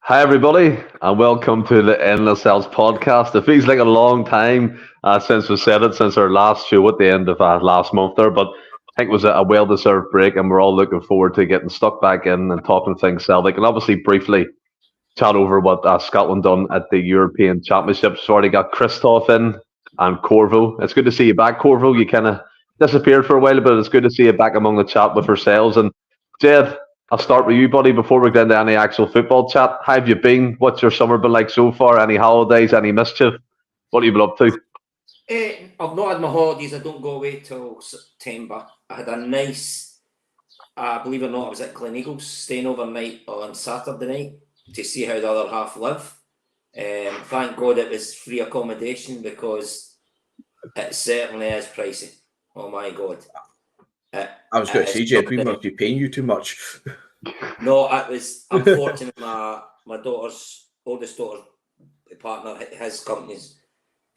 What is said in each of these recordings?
Hi, everybody, and welcome to the Endless Celts Podcast. It feels like a long time since we said it, since our last show at the end of last month there, but I think it was a well deserved break, and we're all looking forward to getting stuck back in and talking things Celtic, and obviously briefly chat over what Scotland done at the European Championships. We've already got Christoph in and Corvo. It's good to see you back, Corvo. You kind of disappeared for a while, but it's good to see you back among the chat with ourselves. And Jed, I'll start with you, buddy, before we get into any actual football chat. How have you been? What's your summer been like so far? Any holidays? Any mischief? What have you been up to? I've not had my holidays. I don't go away till September. I had a nice, believe it or not, I was at Gleneagles staying overnight on Saturday night to see how the other half live. Thank God it was free accommodation because it certainly is pricey. Oh my God. I was going to say, Jed, we must be paying you too much. No, it was, I'm fortunate my oldest daughter's partner, his company's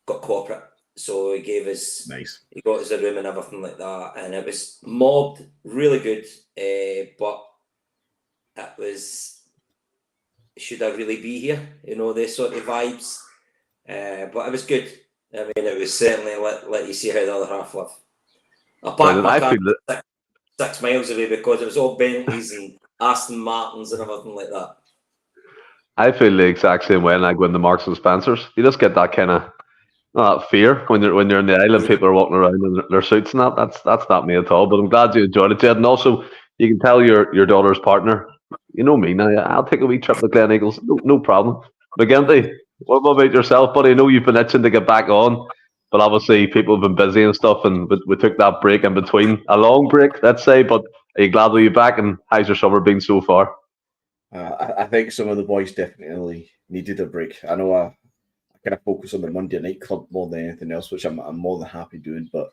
got corporate. So he gave us, He got us a room and everything like that. And it was mobbed, really good. But it was, should I really be here? You know, this sort of vibes. But it was good. I mean, it was certainly let you see how the other half live. I parked my car 6 miles away because it was all Bentleys and Aston Martins and everything like that. I feel the exact same way like when the Marks and Spencers. You just get that kind of fear when you're in the island. People are walking around in their suits and that. That's not me at all. But I'm glad you enjoyed it, Jed. And also, you can tell your daughter's partner. You know me now. I'll take a wee trip to Gleneagles. No problem. McGinty, what about yourself, buddy? I know you've been itching to get back on. But obviously, people have been busy and stuff, and we took that break in between. A long break, let's say. But are you glad to be back? And how's your summer been so far? I think some of the boys definitely needed a break. I know I kind of focus on the Monday night club more than anything else, which I'm more than happy doing. But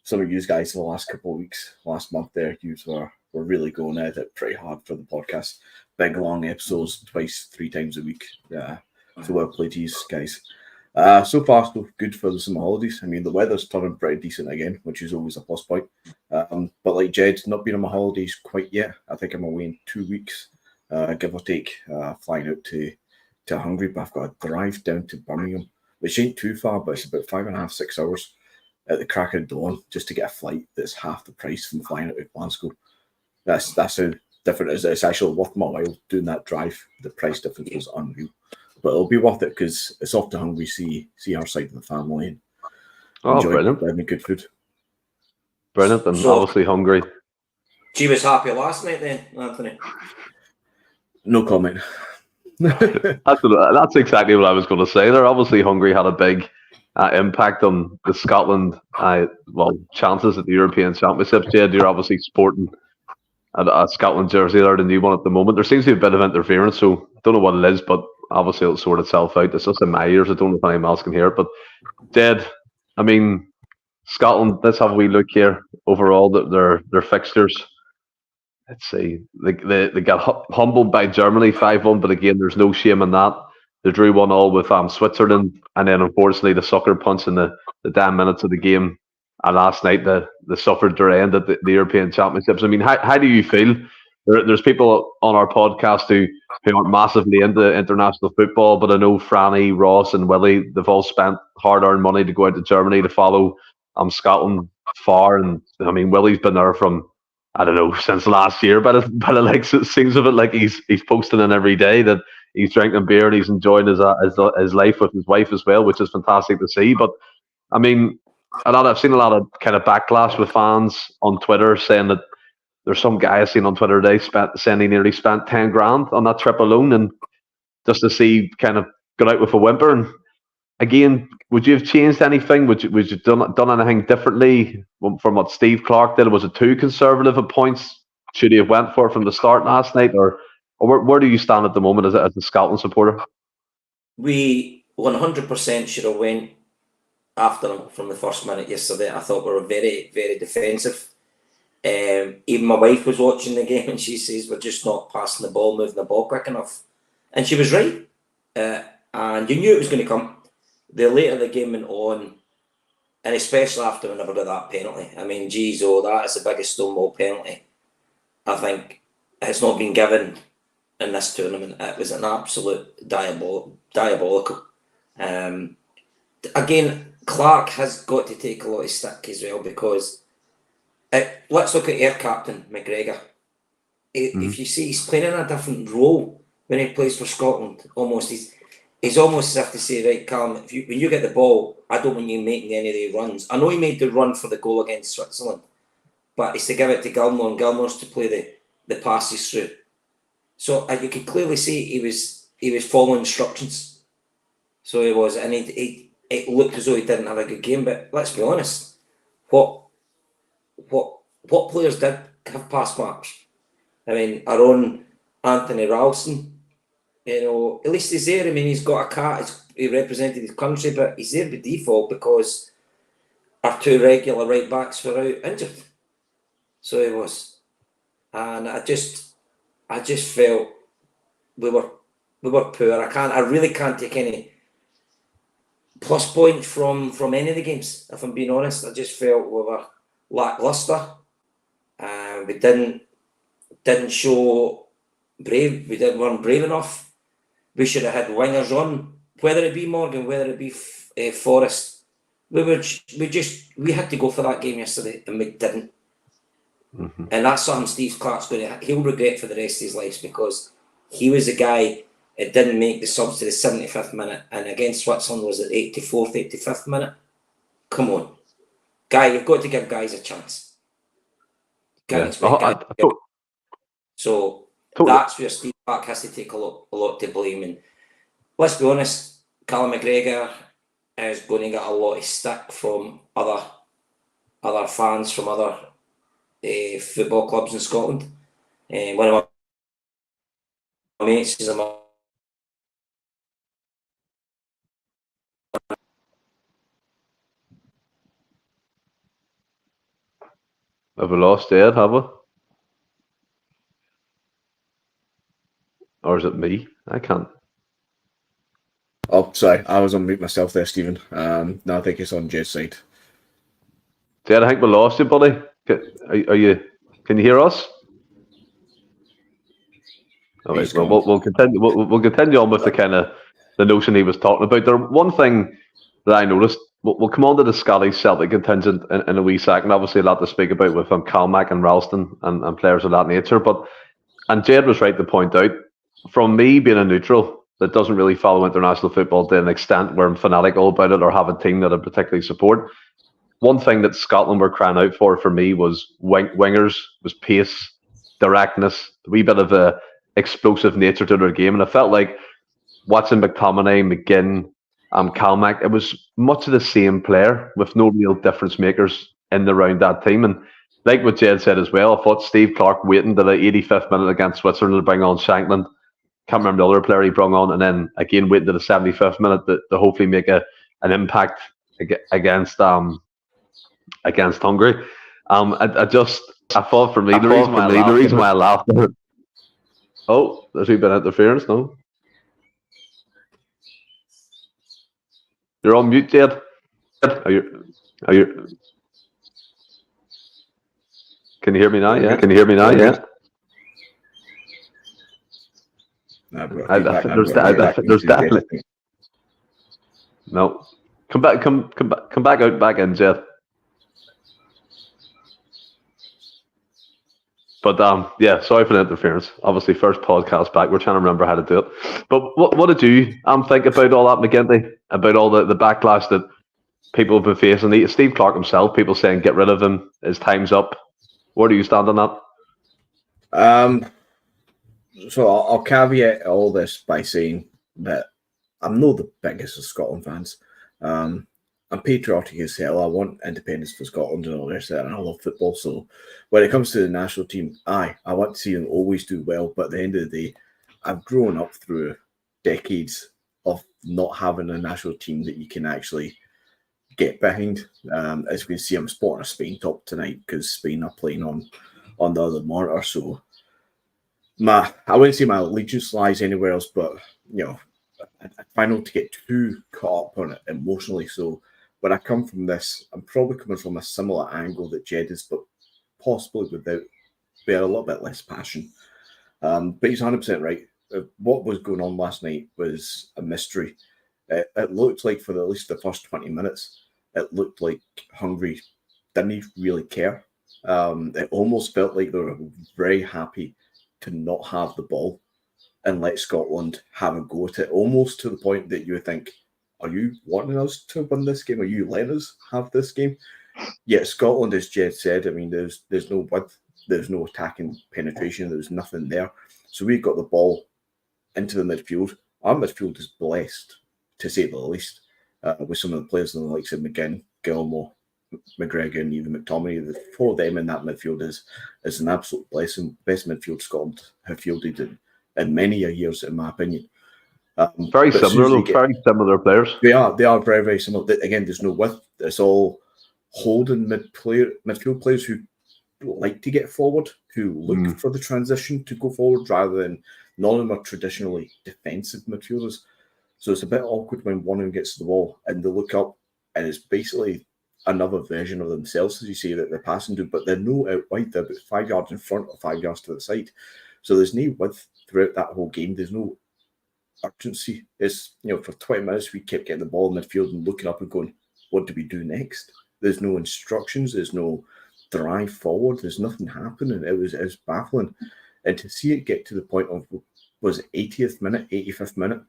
some of you guys for the last couple of weeks, last month there, you were really going at it pretty hard for the podcast. Big, long episodes, 3 times a week. Yeah, so well played to you guys. So far, so good for the summer holidays. I mean, the weather's turning pretty decent again, which is always a plus point. But like Jed, not been on my holidays quite yet. I think I'm away in 2 weeks, give or take, flying out to Hungary. But I've got to drive down to Birmingham, which ain't too far, but it's about 5.5, 6 hours at the crack of dawn just to get a flight that's half the price from flying out of Glasgow. That's how different it is. It's actually worth my while doing that drive. The price difference was unreal. But it'll be worth it because it's off to Hungary, see our side of the family and enjoy brilliant. Good food. Brilliant, and obviously hungry. She was happy last night then, Anthony? No comment. That's exactly what I was going to say. They're obviously Hungary had a big impact on the Scotland chances at the European Championships. Jed, you're obviously sporting a Scotland jersey there, the new one at the moment. There seems to be a bit of interference, so I don't know what it is, but obviously it'll sort itself out. It's just in my ears. I don't know if anyone else can hear it. But Jed, I mean, Scotland, let's have a wee look here. Overall, their fixtures. Let's see. They got humbled by Germany 5-1, but again, there's no shame in that. They drew 1-1 with Switzerland, and then unfortunately the sucker punch in the damn minutes of the game. And last night they suffered their end at the European Championships. I mean, how do you feel? There's people on our podcast who aren't massively into international football, but I know Franny, Ross, and Willie, they've all spent hard-earned money to go out to Germany to follow Scotland far. And I mean, Willie's been there from, I don't know, since last year, but it seems of it like he's posting in every day that he's drinking beer and he's enjoying his life with his wife as well, which is fantastic to see. But I mean, I've seen a lot of kind of backlash with fans on Twitter saying that there's some guy I seen on Twitter today saying he nearly spent 10 grand on that trip alone, and just to see kind of got out with a whimper. And again, would you have changed anything? Would you done anything differently from what Steve Clark did? Was it too conservative at points? Should he have went for it from the start last night, or where do you stand at the moment as a Scotland supporter? We 100% should have went after them from the first minute yesterday. I thought we were very, very defensive. Even my wife was watching the game and she says we're just not passing the ball, moving the ball quick enough. And she was right. And you knew it was going to come. The later the game went on, and especially after we never got that penalty. I mean, that is the biggest Stonewall penalty I think it's not been given in this tournament. It was an absolute diabolical. Again, Clark has got to take a lot of stick as well, because let's look at air captain McGregor. If you see, he's playing in a different role when he plays for Scotland. Almost, he's almost as if to say, right, Callum, when you get the ball, I don't want you making any of the runs. I know he made the run for the goal against Switzerland, but it's to give it to Gilmore, and Gilmore's to play the passes through. So you could clearly see he was following instructions. So he was, and it looked as though he didn't have a good game. But let's be honest, what players did have pass marks? I mean, our own Anthony Ralston, at least he's there. I mean, he's got a card. He represented his country, but he's there by default because our two regular right backs were out injured. So he was, and I just felt we were poor. I really can't take any plus points from any of the games. If I'm being honest, I just felt we were lacklustre. We didn't show brave. We weren't brave enough. We should have had wingers on, whether it be Morgan, whether it be Forrest. We had to go for that game yesterday, and we didn't. Mm-hmm. And that's something Steve Clark's he'll regret for the rest of his life, because he was the guy that didn't make the subs to the 75th minute, and against Switzerland was at 84th, 85th minute. Come on, guy, you've got to give guys a chance. So that's where Steve Clark has to take a lot to blame. And let's be honest, Callum McGregor is going to get a lot of stick from other fans from other football clubs in Scotland. One of my mates is Have we lost Ed, have we? Or is it me? I can't. Oh, sorry. I was on mute myself there, Stephen. No, I think it's on Jed's side. Jed, I think we lost you, buddy. Are you? Can you hear us? All right. Well, we'll continue. We'll continue on with the notion he was talking about. There, one thing that I noticed. We'll come on to the Scottish Celtic contingent in a wee second. Obviously, a lot to speak about with Calmack and Ralston and players of that nature. And Jed was right to point out, from me being a neutral that doesn't really follow international football to an extent where I'm fanatical about it or have a team that I particularly support. One thing that Scotland were crying out for me was wingers, was pace, directness, a wee bit of a explosive nature to their game. And I felt like watching McTominay, McGinn, Calmack, it was much of the same player with no real difference makers in around that team. And like what Jed said as well, I thought Steve Clark waiting to the 85th minute against Switzerland to bring on Shankland. Can't remember the other player he brought on, and then again waiting to the 75th minute to hopefully make an impact against Hungary. I thought for me the reason why I laughed. Oh, there's been interference, no? You're on mute, Jed. Are you? Can you hear me now? Yeah. Can you hear me now? Yeah. There's definitely. No. Come back out, back in, Jed. But yeah, sorry for the interference. Obviously, first podcast back. We're trying to remember how to do it. But what did you think about all that, McGinty? About all the backlash that people have been facing? Steve Clark himself, people saying get rid of him, his time's up. Where do you stand on that? So I'll caveat all this by saying that I'm not the biggest of Scotland fans. I'm patriotic as hell. I want independence for Scotland and all the rest of that, and I love football. So when it comes to the national team, I want to see them always do well. But at the end of the day, I've grown up through decades of not having a national team that you can actually get behind. As you can see, I'm spotting a Spain top tonight because Spain are playing on the other monitor. So I wouldn't say my allegiance lies anywhere else, but I find not to get too caught up on it emotionally. So when I come from this, I'm probably coming from a similar angle that Jed is, but possibly without a little bit less passion. But he's 100% right. What was going on last night was a mystery. It looked like for at least the first 20 minutes, it looked like Hungary didn't really care. It almost felt like they were very happy to not have the ball and let Scotland have a go at it, almost to the point that you would think, are you wanting us to win this game? Are you letting us have this game? Yet Scotland, as Jed said, I mean, there's no width, there's no attacking penetration, there's nothing there. So we got the ball into the midfield. Our midfield is blessed, to say the least, with some of the players in the likes of McGinn, Gilmore, McGregor, and even McTominay. The four of them in that midfield is an absolute blessing. Best midfield Scotland have fielded in many years, in my opinion. Very similar players. They are very, very similar. Again, there's no width. It's all holding midfield players who like to get forward, who look for the transition to go forward rather than none of them are traditionally defensive midfielders. So it's a bit awkward when one of them gets to the ball and they look up and it's basically another version of themselves, as you say, that they're passing to, but they're no out wide. They're about 5 yards in front or 5 yards to the side. So there's no width throughout that whole game. There's no urgency. It's, for 20 minutes we kept getting the ball in midfield and looking up and going, what do we do next? There's no instructions. There's no drive forward. There's nothing happening. It was baffling. And to see it get to the point of, was it 80th minute, 85th minute,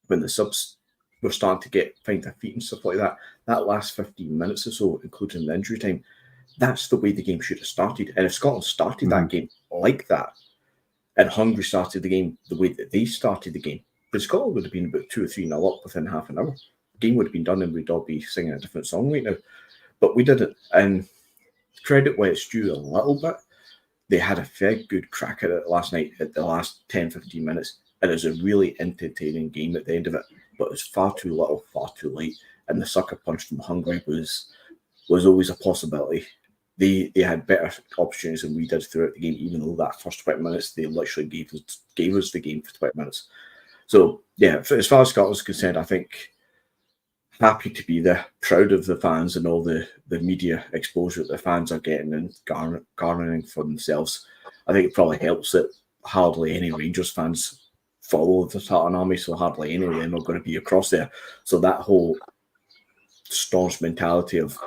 when the subs were starting to find their feet and stuff like that, that last 15 minutes or so, including the injury time, that's the way the game should have started. And if Scotland started that game like that, and Hungary started the game the way that they started the game, then Scotland would have been about 2 or 3-0 up within half an hour. The game would have been done and we'd all be singing a different song right now. But we didn't. And credit where it's due a little bit. They had a very good crack at it last night at the last 10-15 minutes. And it was a really entertaining game at the end of it. But it was far too little, far too late. And the sucker punch from Hungary was always a possibility. They had better opportunities than we did throughout the game, even though that first 20 minutes, they literally gave us the game for 20 minutes. So, yeah, as far as Scotland's concerned, I think happy to be there, proud of the fans and all the media exposure that the fans are getting and garnering for themselves. I think it probably helps that hardly any Rangers fans follow the Tartan Army, so hardly any of them are going to be across there. So that whole staunch mentality of,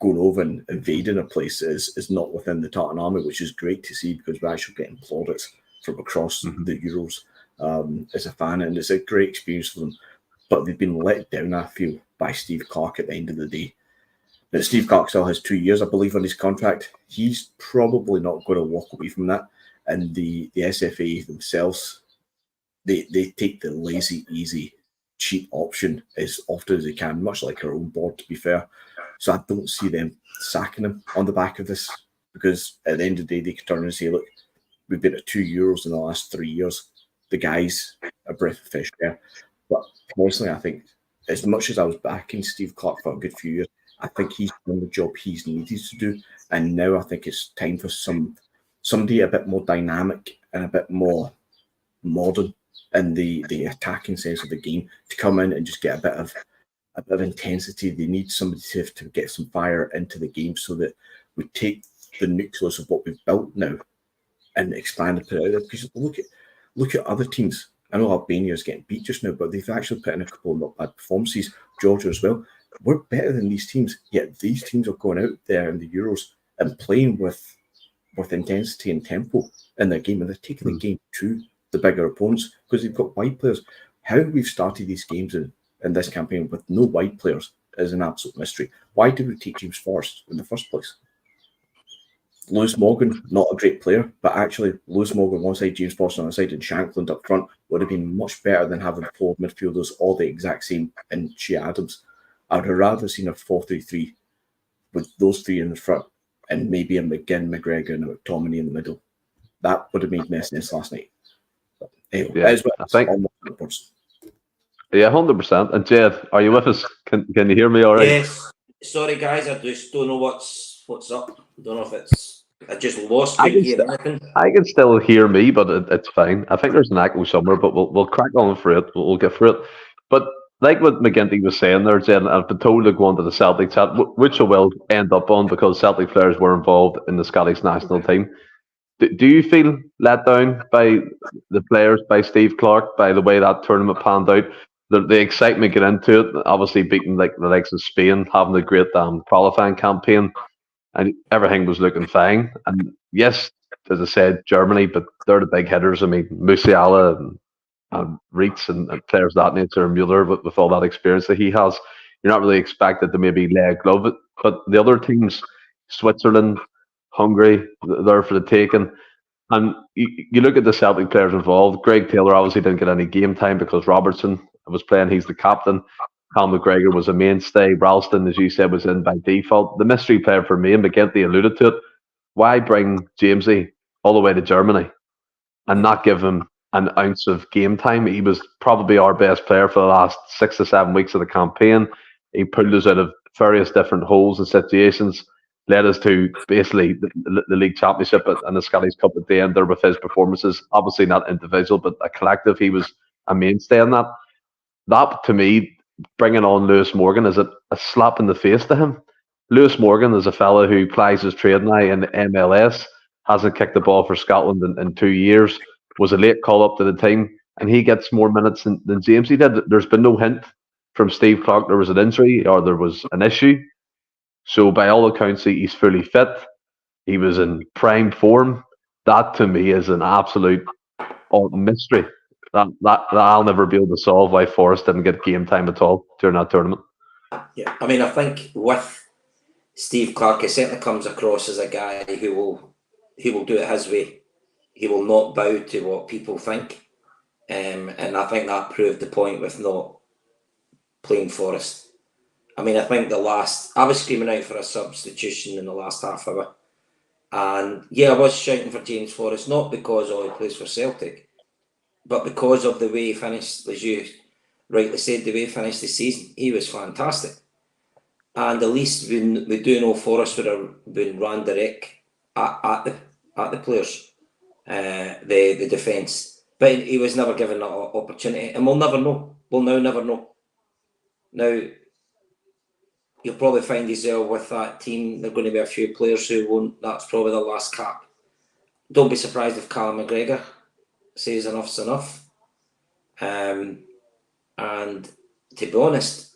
going over and invading a place is not within the Tartan Army, which is great to see because we're actually getting plaudits from across the Euros as a fan, and it's a great experience for them. But they've been let down, I feel, by Steve Clarke at the end of the day. Now, Steve Clarke still has 2 years, I believe, on his contract. He's probably not going to walk away from that. And the SFA themselves, they take the lazy, easy, cheap option as often as they can, much like our own board, to be fair. So I don't see them sacking him on the back of this, because at the end of the day, they can turn and say, look, we've been at 2 Euros in the last 3 years. The guy's a breath of fresh air. But personally, I think, as much as I was backing Steve Clarke for a good few years, I think he's done the job he's needed to do. And now I think it's time for somebody a bit more dynamic and a bit more modern in the attacking sense of the game to come in and just get a bit of intensity. They need somebody to get some fire into the game so that we take the nucleus of what we've built now and expand and put it out there. Because look at other teams. I know Albania's getting beat just now, but they've actually put in a couple of not bad performances. Georgia as well. We're better than these teams, yet these teams are going out there in the Euros and playing with intensity and tempo in their game, and they're taking the game to the bigger opponents because they've got wide players. How we've started these games in this campaign with no wide players is an absolute mystery. Why did we take James Forrest in the first place? Lewis Morgan, not a great player, but actually Lewis Morgan one side, James Forrest on the side, and Shankland up front would have been much better than having 4 midfielders all the exact same and Shea Adams. I would have rather seen a 4-3-3 with those 3 in the front and maybe a McGinn, McGregor, and a McTominay in the middle. That would have made more sense last night. But anyway, yeah, I think. Yeah, 100%. And Jed, are you with us? Can you hear me all right? Yes. Sorry, guys, I just don't know what's up. I don't know if it's... I just lost you. I can still hear me, but it's fine. I think there's an echo somewhere, but we'll crack on through it. We'll get through it. But like what McGinty was saying there, Jed, I've been told to go on to the Celtic chat, which I will end up on because Celtic players were involved in the Scottish national team. Do you feel let down by the players, by Steve Clarke, by the way that tournament panned out? The excitement get into it, obviously beating like the likes of Spain, having a great qualifying campaign, and everything was looking fine. And yes, as I said, Germany, but they're the big hitters. I mean, Musiala and Reitz and players of that nature, Mueller with all that experience that he has. You're not really expected to maybe lay a glove it. But the other teams, Switzerland, Hungary, they're for the taking. And you look at the Celtic players involved. Greg Taylor obviously didn't get any game time because Robertson was playing. He's the captain. Cal McGregor was a mainstay. Ralston, as you said, was in by default. The mystery player for me, and McGinty alluded to it, why bring Jamesy all the way to Germany and not give him an ounce of game time? He was probably our best player for the last 6 to 7 weeks of the campaign. He pulled us out of various different holes and situations, led us to basically the league championship and the Scottish Cup at the end there with his performances. Obviously not individual, but a collective. He was a mainstay in that. That, to me, bringing on Lewis Morgan is a slap in the face to him. Lewis Morgan is a fella who plies his trade now in the MLS, hasn't kicked the ball for Scotland in 2 years, was a late call up to the team, and he gets more minutes than James he did. There's been no hint from Steve Clarke there was an injury or there was an issue. So by all accounts, he's fully fit. He was in prime form. That to me is an absolute mystery. That I'll never be able to solve why Forrest didn't get game time at all during that tournament. Yeah, I mean, I think with Steve Clarke, he certainly comes across as a guy who will do it his way. He will not bow to what people think, and I think that proved the point with not playing Forrest. I mean, I think I was screaming out for a substitution in the last half hour, and yeah, I was shouting for James Forrest, not because he plays for Celtic, but because of the way he finished, as you rightly said, the way he finished the season. He was fantastic. And at least we do know Forrest would have been run direct at the players, the defence. But he was never given that opportunity, and we'll never know. We'll now never know. Now, you'll probably find yourself with that team. There are going to be a few players who won't. That's probably the last cap. Don't be surprised if Cal McGregor says enough's enough. And to be honest,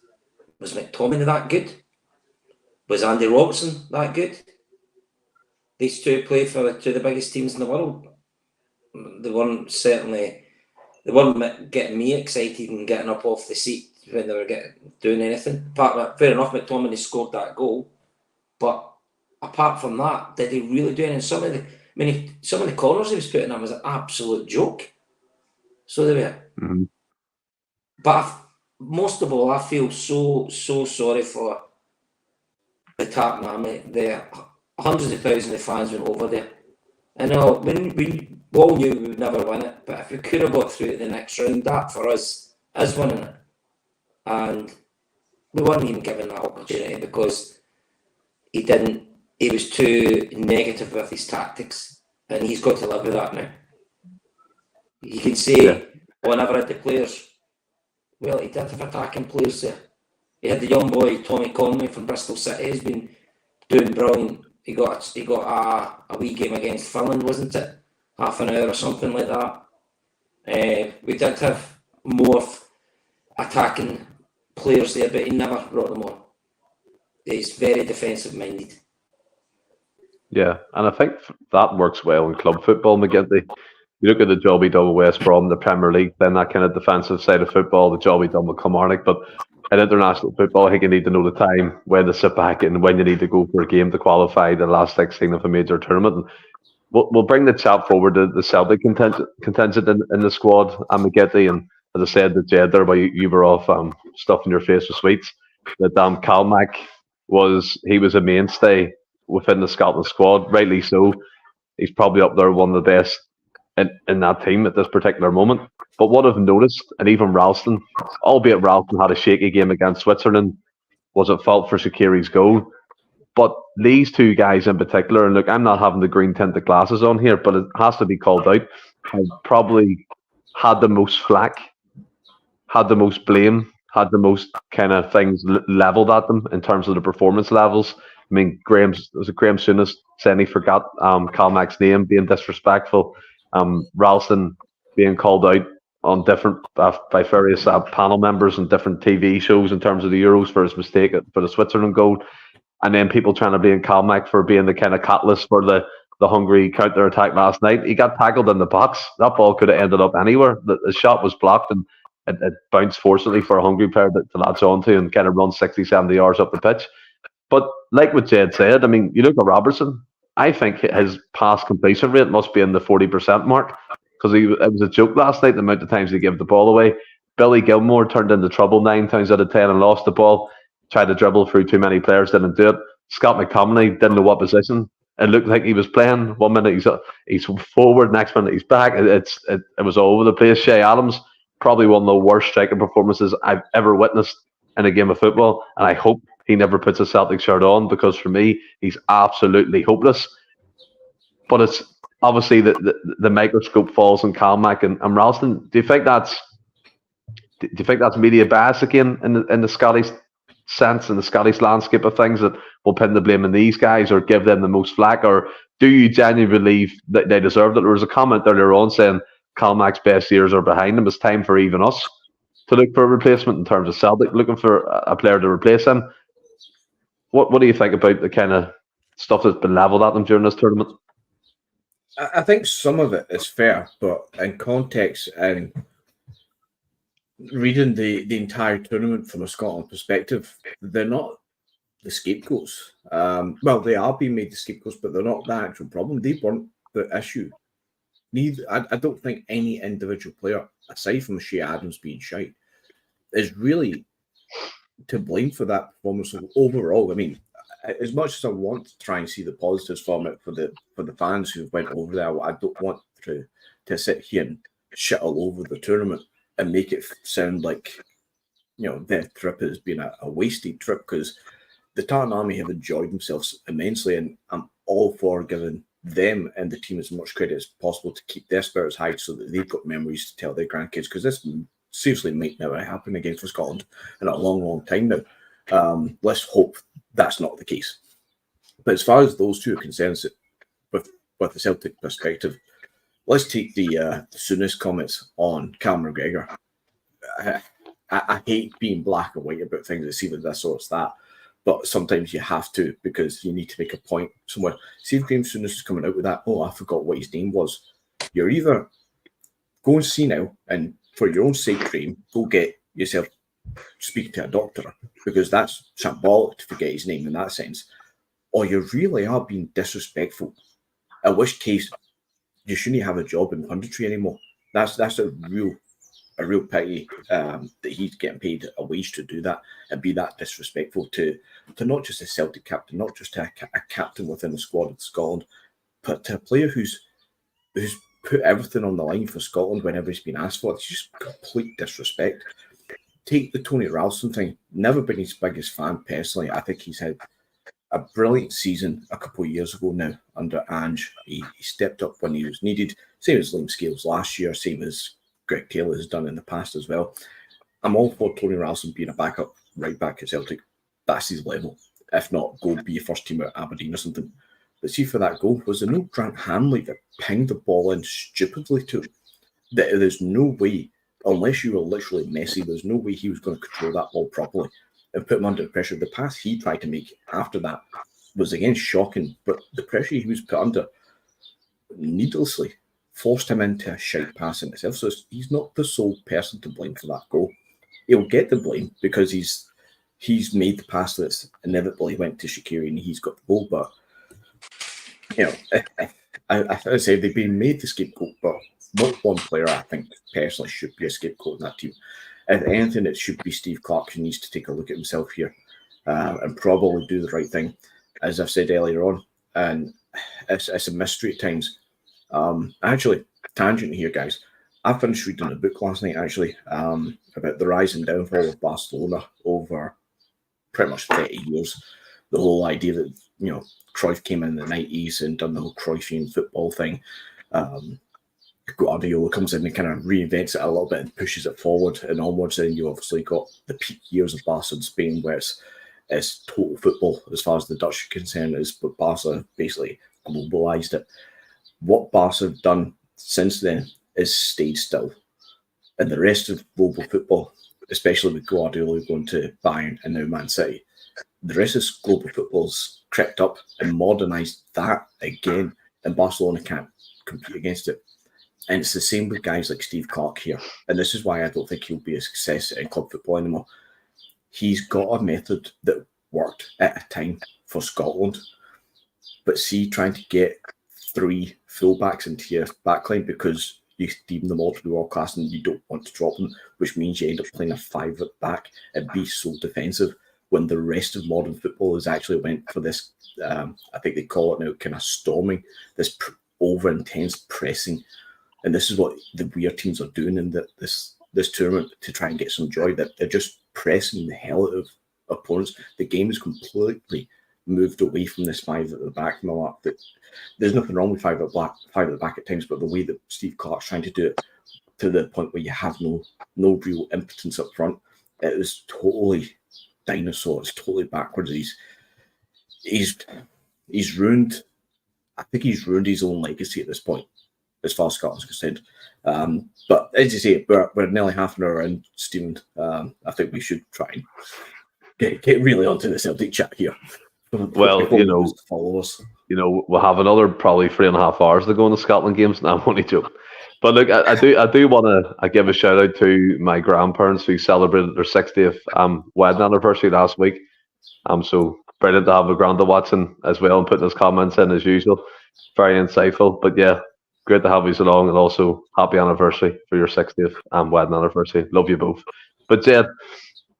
was McTominay that good? Was Andy Robertson that good? These two play for two of the biggest teams in the world. They weren't getting me excited and getting up off the seat when they were doing anything. Fair enough, McTominay scored that goal, but apart from that, did he really do anything? Some of the corners he was putting in was an absolute joke. So they were. Mm-hmm. But most of all, I feel so sorry for the Tartan Army. The hundreds of thousands of fans went over there. I know we all knew we would never win it, but if we could have got through to the next round, that for us is winning it. And we weren't even given that opportunity because he was too negative with his tactics, and he's got to live with that now. You can say, I never had the players. Well, he did have attacking players there. He had the young boy, Tommy Conley from Bristol City. He's been doing brilliant. He got a wee game against Finland, wasn't it? Half an hour or something like that. We did have more attacking players there, but he never brought them on. He's very defensive minded. Yeah, and I think that works well in club football, McGinty. You look at the job he done with West Brom, the Premier League, then that kind of defensive side of football, the job he done with Kilmarnock. But in international football, I think you need to know the time when to sit back and when you need to go for a game to qualify the last 16 of a major tournament. And we'll bring the chat forward to the Celtic contingent in the squad, and McGinty. And as I said to Jed there, while you were off stuffing your face with sweets, that Calmac was a mainstay within the Scotland squad, rightly so. He's probably up there one of the best in that team at this particular moment. But what I've noticed, and even Ralston, albeit Ralston had a shaky game against Switzerland, was at fault for Shaqiri's goal. But these two guys in particular, and look, I'm not having the green tinted glasses on here, but it has to be called out, have probably had the most flack, had the most blame, had the most kind of things levelled at them in terms of the performance levels. I mean, Graham Souness saying he forgot Calmac's name, being disrespectful. Ralston being called out on different by various panel members and different TV shows in terms of the Euros for his mistake for the Switzerland goal, and then people trying to blame Calmac for being the kind of catalyst for the Hungary counter attack last night. He got tackled in the box. That ball could have ended up anywhere. The shot was blocked and it bounced forcibly for a Hungary player to latch onto and kind of run 60, 70 yards up the pitch. But like what Jed said, I mean, you look at Robertson. I think his pass completion rate must be in the 40% mark, because it was a joke last night the amount of times he gave the ball away. Billy Gilmore turned into trouble 9 times out of 10 and lost the ball. Tried to dribble through too many players, didn't do it. Scott McTominay didn't know what position. It looked like he was playing. 1 minute he's forward, next minute he's back. It was all over the place. Shea Adams, probably one of the worst striking performances I've ever witnessed in a game of football, and I hope he never puts a Celtic shirt on, because for me he's absolutely hopeless. But it's obviously the microscope falls on Calmac and Ralston. Do you think that's media bias again in the Scottish sense, in the Scottish landscape of things, that will pin the blame on these guys or give them the most flack? Or do you genuinely believe that they deserved it? There was a comment earlier on saying Calmac's best years are behind him. It's time for even us to look for a replacement in terms of Celtic looking for a player to replace him. What do you think about the kind of stuff that's been levelled at them during this tournament? I think some of it is fair, but in context and reading the entire tournament from a Scotland perspective, they're not the scapegoats. Well, they are being made the scapegoats, but they're not the actual problem. They weren't the issue. I don't think any individual player, aside from Shea Adams being shite, is really to blame for that performance overall. I mean, as much as I want to try and see the positives from it for the fans who went over there, I don't want to sit here and shit all over the tournament and make it sound like, you know, their trip has been a wasted trip, because the Tartan Army have enjoyed themselves immensely, and I'm all for giving them and the team as much credit as possible to keep their spirits high so that they've got memories to tell their grandkids, because this seriously might never happen again for Scotland in a long, long time now. Let's hope that's not the case. But as far as those two are concerned, with the Celtic perspective, let's take the Souness comments on Cal McGregor. I hate being black and white about things. It's either this or it's that. But sometimes you have to, because you need to make a point somewhere. See if Graham Souness is coming out with that, I forgot what his name was. You're either go and see now, and for your own sake, Graham, go get yourself speak to a doctor, because that's shambolic to forget his name in that sense. Or you really are being disrespectful, in which case you shouldn't have a job in punditry anymore. That's a real pity that he's getting paid a wage to do that and be that disrespectful to not just a Celtic captain, not just a captain within the squad of Scotland, but to a player who's put everything on the line for Scotland whenever he's been asked for. It's just complete disrespect. Take the Tony Ralston thing. Never been his biggest fan personally. I think he's had a brilliant season a couple of years ago now under Ange. He stepped up when he was needed. Same as Liam Scales last year, same as Greg Taylor has done in the past as well. I'm all for Tony Ralston being a backup right back at Celtic. That's his level. If not, go be a first team at Aberdeen or something. But see, for that goal, was there no Grant Hanley that pinged the ball in stupidly to him? There's no way, unless you were literally Messi, there's no way he was going to control that ball properly and put him under pressure. The pass he tried to make after that was, again, shocking, but the pressure he was put under needlessly forced him into a shite pass in itself. So he's not the sole person to blame for that goal. He'll get the blame because he's made the pass that's inevitably went to Shaqiri and he's got the goal. But, you know, I say they've been made the scapegoat, but not one player I think personally should be a scapegoat in that team. If anything, it should be Steve Clarke, who needs to take a look at himself here and probably do the right thing, as I've said earlier on. And it's a mystery at times. Actually, tangent here, guys. I finished reading a book last night, actually, about the rise and downfall of Barcelona over pretty much 30 years. The whole idea that, you know, Cruyff came in the 90s and done the whole Cruyffian football thing. Guardiola comes in and kind of reinvents it a little bit and pushes it forward and onwards. And you obviously got the peak years of Barca in Spain, where it's total football as far as the Dutch are concerned. But Barca basically globalised it. What Barca have done since then is stayed still. And the rest of global football, especially with Guardiola going to Bayern and now Man City, the rest of global football's crept up and modernised that again, and Barcelona can't compete against it. And it's the same with guys like Steve Clarke here. And this is why I don't think he'll be a success in club football anymore. He's got a method that worked at a time for Scotland. But see, trying to get 3 fullbacks into your backline because you deem them all to be world class and you don't want to drop them, which means you end up playing a 5 at back and be so defensive when the rest of modern football has actually went for this, I think they call it now, kind of storming, this over-intense pressing. And this is what the weird teams are doing in this tournament to try and get some joy, that they're just pressing the hell out of opponents. The game is completely moved away from this 5 at the back. There's nothing wrong with 5 at the back at times, but the way that Steve Clarke's trying to do it to the point where you have no real impotence up front, it is totally dinosaur. It's totally backwards. He's ruined. I think he's ruined his own legacy at this point, as far as Scotland's concerned. But as you say, we're nearly half an hour in, Stephen. I think we should try and get really onto the Celtic chat here. Well, follow us. We'll have another probably 3.5 hours to go on the Scotland games. No, I'm only joking. But look, I do want to give a shout out to my grandparents who celebrated their 60th wedding anniversary last week. So brilliant to have a granda watching as well and putting his comments in as usual. Very insightful. But yeah, great to have you along, and also happy anniversary for your 60th wedding anniversary. Love you both. But Jed,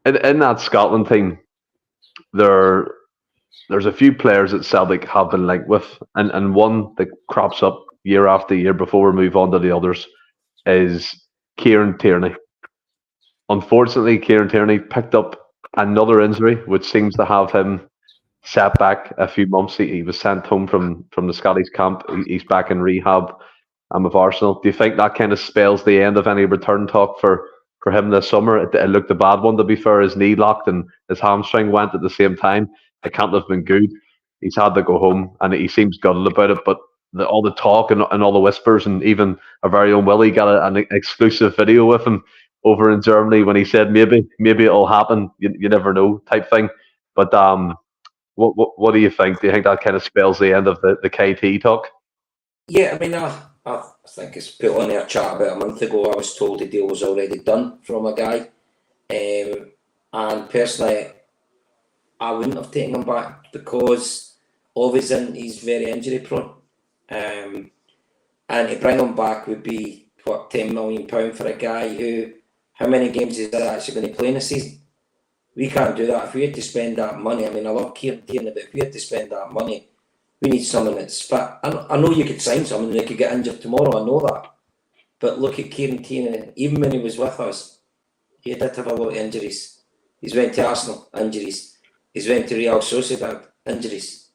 in that Scotland team, there's a few players that Celtic have been linked with, and one that crops up year after year before we move on to the others is Kieran Tierney. Unfortunately, Kieran Tierney picked up another injury, which seems to have him set back a few months. He was sent home from the Scottish camp. He's back in rehab with Arsenal. Do you think that kind of spells the end of any return talk for him this summer? It looked a bad one, to be fair. His knee locked and his hamstring went at the same time. It can't have been good. He's had to go home, and he seems gutted about it. But all the talk and all the whispers, and even our very own Willie got an exclusive video with him over in Germany when he said maybe it'll happen. You never know, type thing. But what do you think? Do you think that kind of spells the end of the KT talk? Yeah, I mean, I think it's put on their chat about a month ago. I was told the deal was already done from a guy, and personally, I wouldn't have taken him back because he's very injury prone. And to bring him back would be, £10 million for a guy who, how many games is that actually going to play in a season? We can't do that. If we had to spend that money, I mean, I love Kieran Tierney, but if we had to spend that money, we need someone that's fit. I know you could sign someone that could get injured tomorrow, I know that. But look at Kieran Tierney, even when he was with us, he did have a lot of injuries. He's went to Arsenal, injuries. He's went to Real Sociedad, injuries.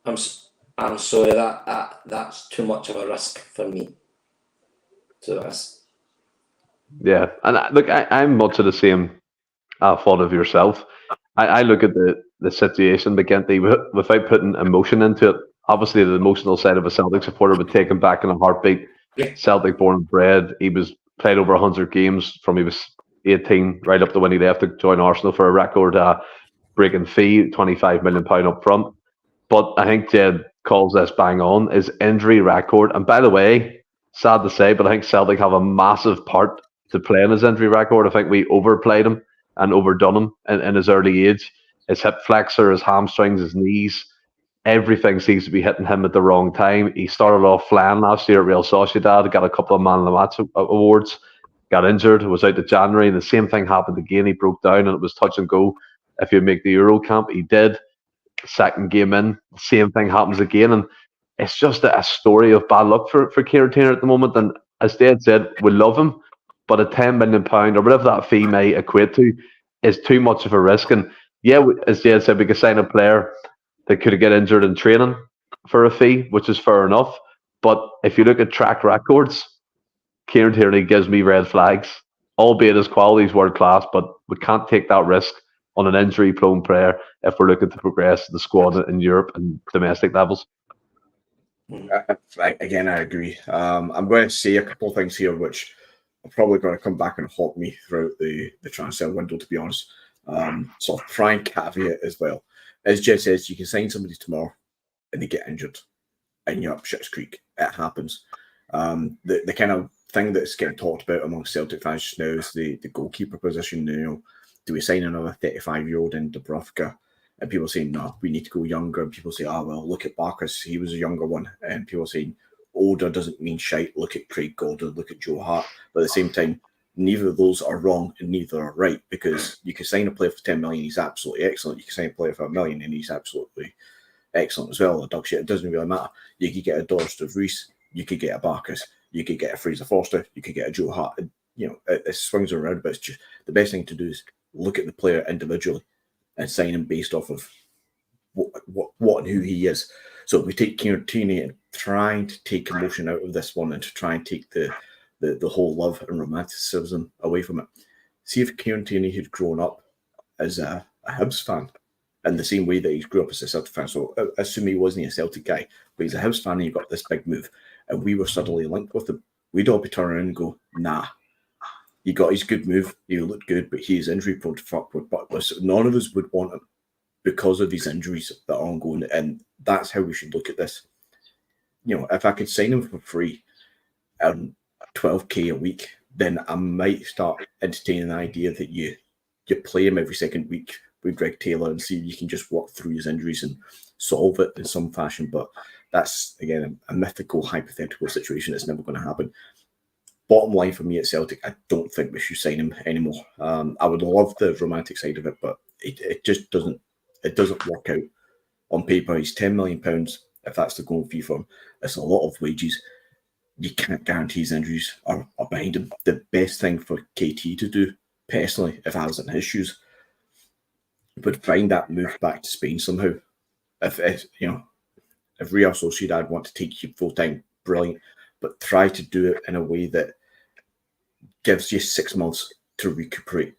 I'm sorry, that's too much of a risk for me. So that's... Yeah, and look, I'm much of the same thought of yourself. I look at the situation, McGinty, without putting emotion into it. Obviously, the emotional side of a Celtic supporter would take him back in a heartbeat. Yeah. Celtic born and bred. He was played over 100 games from he was 18 right up to when he left to join Arsenal for a record breaking fee, £25 million up front. But I think Jed calls this bang on, his injury record. And by the way, sad to say, but I think Celtic have a massive part to play in his injury record. I think we overplayed him and overdone him in his early age. His hip flexor, his hamstrings, his knees, everything seems to be hitting him at the wrong time. He started off flying last year at Real Sociedad, got a couple of Man of the Match awards, got injured, was out to January, and the same thing happened again. He broke down and it was touch and go. If you make the Euro camp, he did. Second game in, same thing happens again. And it's just a story of bad luck for Kieran Tierney at the moment. And as Dad said, we love him, but a £10 million or whatever that fee may equate to is too much of a risk. And yeah, as Dad said, we could sign a player that could get injured in training for a fee, which is fair enough. But if you look at track records, Kieran Tierney gives me red flags, albeit his quality is world class, but we can't take that risk on an injury-prone player if we're looking to progress the squad in Europe and domestic levels. Again, I agree. I'm going to say a couple of things here, which are probably going to come back and haunt me throughout the transfer window, to be honest. So try and caveat as well. As Jed says, you can sign somebody tomorrow and they get injured and you're up shit's creek. It happens. The kind of thing that's getting talked about among Celtic fans just now is the goalkeeper position. You know, do we sign another 35-year-old in Dubravka? And people saying, no, we need to go younger. And people say, well, look at Barkas. He was a younger one. And people saying, older doesn't mean shite. Look at Craig Gordon, look at Joe Hart. But at the same time, neither of those are wrong and neither are right, because you can sign a player for 10 million, he's absolutely excellent. You can sign a player for $1 million and he's absolutely excellent as well. A dog shit, it doesn't really matter. You could get a Doris de Vries, you could get a Barkas, you could get a Fraser Forster, you could get a Joe Hart. You know, it swings around, but it's just the best thing to do is look at the player individually and sign him based off of what and who he is. So we take Kieran Tierney and trying to take emotion out of this one and to try and take the whole love and romanticism away from it. See if Kieran Tierney had grown up as a Hibs fan in the same way that he grew up as a Celtic fan. So assume he wasn't a Celtic guy, but he's a Hibs fan and he got this big move and we were suddenly linked with him. We'd all be turning around and go, nah, he got his good move, he looked good, but he's injury prone to fuck with. But none of us would want him because of these injuries that are ongoing. And that's how we should look at this. You know, if I could sign him for free and 12k a week, then I might start entertaining the idea that you play him every second week with Greg Taylor and see if you can just walk through his injuries and solve it in some fashion. But that's, again, a mythical, hypothetical situation that's never going to happen. Bottom line for me at Celtic, I don't think we should sign him anymore. I would love the romantic side of it, but it just doesn't work out. On paper, he's £10 million, if that's the going fee for him. It's a lot of wages. You can't guarantee his injuries are behind him. The best thing for KT to do, personally, if I was in his shoes, would find that move back to Spain somehow. If Real Sociedad want to take you full time, brilliant, but try to do it in a way that gives you 6 months to recuperate.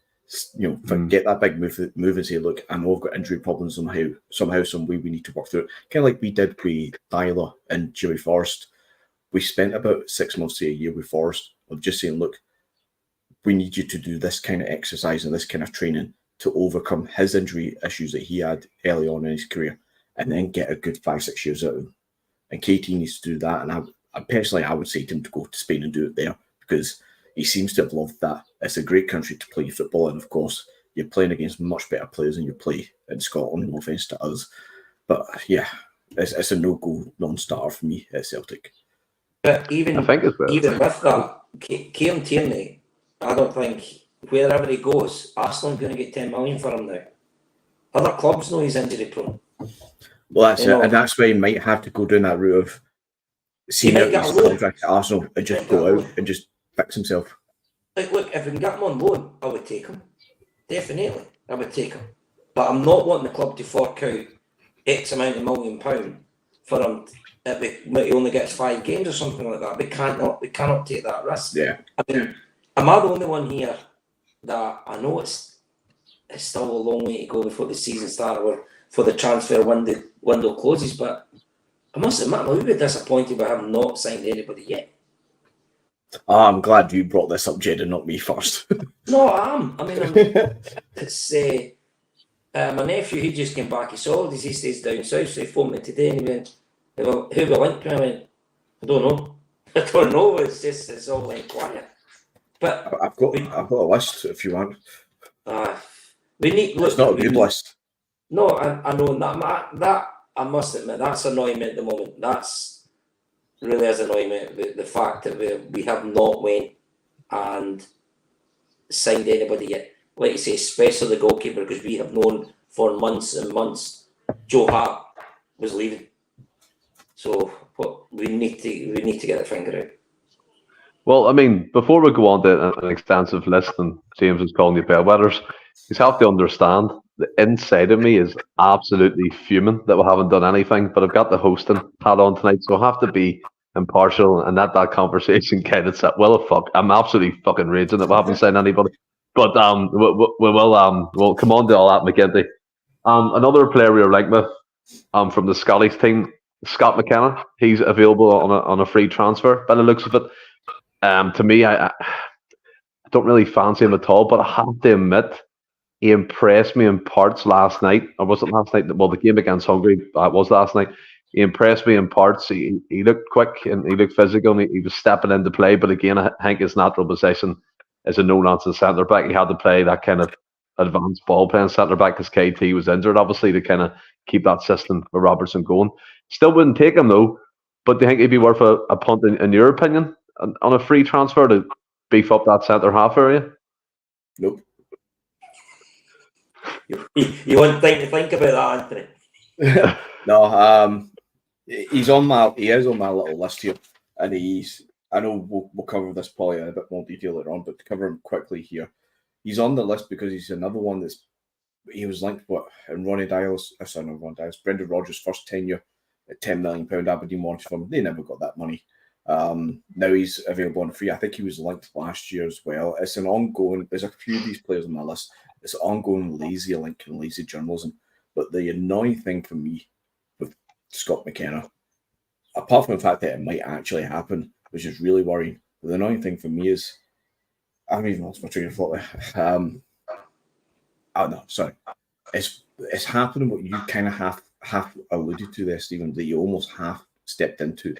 You know, get that big move and say, look, I know I've got injury problems somehow, some way we need to work through it. Kind of like we did with Tyler and Jimmy Forrest. We spent about 6 months to a year with Forrest of just saying, look, we need you to do this kind of exercise and this kind of training to overcome his injury issues that he had early on in his career and then get a good 5-6 years out of him. And KT needs to do that. And I personally, I would say to him to go to Spain and do it there because he seems to have loved that. It's a great country to play football in, of course. You're playing against much better players than you play in Scotland, no offence to us. But yeah, it's a no-go non-starter for me at Celtic. But even with that, Kieran Tierney, I don't think wherever he goes, Arsenal are going to get 10 million for him now. Other clubs know he's injury prone. Well, that's it, and that's why he might have to go down that route of seeing out his contract at Arsenal and just go out and just fix himself. Like, look, if we can get him on loan, I would take him. Definitely, I would take him. But I'm not wanting the club to fork out X amount of £1 million for him. He only gets 5 games or something like that. We cannot take that risk. Yeah. I mean, am I the only one here that I know it's still a long way to go before the season starts or for the transfer window closes, but I must admit, I'm a little bit disappointed by having not signed anybody yet. I'm glad you brought this up, Jed, and not me first. No, I am. I mean, it's my nephew, he just came back. He saw this. He stays down south, so he phoned me today and he went, well, who will link me? I went, I don't know. It's all like quiet. But I've got a list if you want. We need. Look, it's not a good list. No, I know that. I must admit that's annoying me at the moment. That's really is annoying me. The fact that we have not went and signed anybody yet. Like you say, especially the goalkeeper, because we have known for months and months Joe Hart was leaving. So we need to get the finger out. Well, I mean, before we go on to an extensive list, and James is calling you bellwethers, you have to understand the inside of me is absolutely fuming that we haven't done anything. But I've got the hosting hat on tonight, so I have to be impartial and let that conversation kind of set. Well, fuck, I'm absolutely fucking raging that we haven't signed anybody. But we'll come on to all that, McGinty. Another player we were linked with from the Scottish team Scott McKenna. He's available on a free transfer by the looks of it. To me, I don't really fancy him at all, but I have to admit, he impressed me in parts last night. Or was it last night? Well, the game against Hungary was last night. He impressed me in parts. He looked quick and he looked physical and he was stepping into play. But again, I think his natural position is a no-nonsense centre back. He had to play that kind of advanced ball playing centre back because KT was injured, obviously, to kind of keep that system with Robertson going. Still wouldn't take him though. But do you think he'd be worth a punt in your opinion on a free transfer to beef up that centre half area? Nope. You wouldn't think about that, Anthony? No, he is on my little list here, and I know we'll cover this probably in a bit more detail later on, but to cover him quickly here, he's on the list because he's another one he was linked in Brendan Rodgers' first tenure at £10 million Aberdeen wanted from him. They never got that money. Now he's available on free. I think he was linked last year as well. It's an ongoing. There's a few of these players on my list. It's ongoing lazy link and lazy journalism. But the annoying thing for me with Scott McKenna, apart from the fact that it might actually happen, which is really worrying, but the annoying thing for me is I haven't even lost my train of thought there. Oh no, sorry. It's happening what you kind of half alluded to there, Stephen, that you almost half stepped into.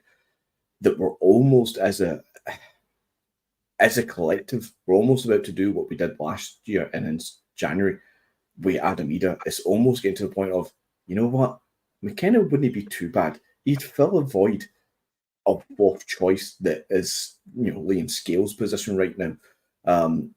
That we're almost as a collective, we're almost about to do what we did last year and in January with Adam Ida. It's almost getting to the point of, you know what, McKenna wouldn't be too bad. He'd fill a void of fourth choice that is, Liam Scales' position right now.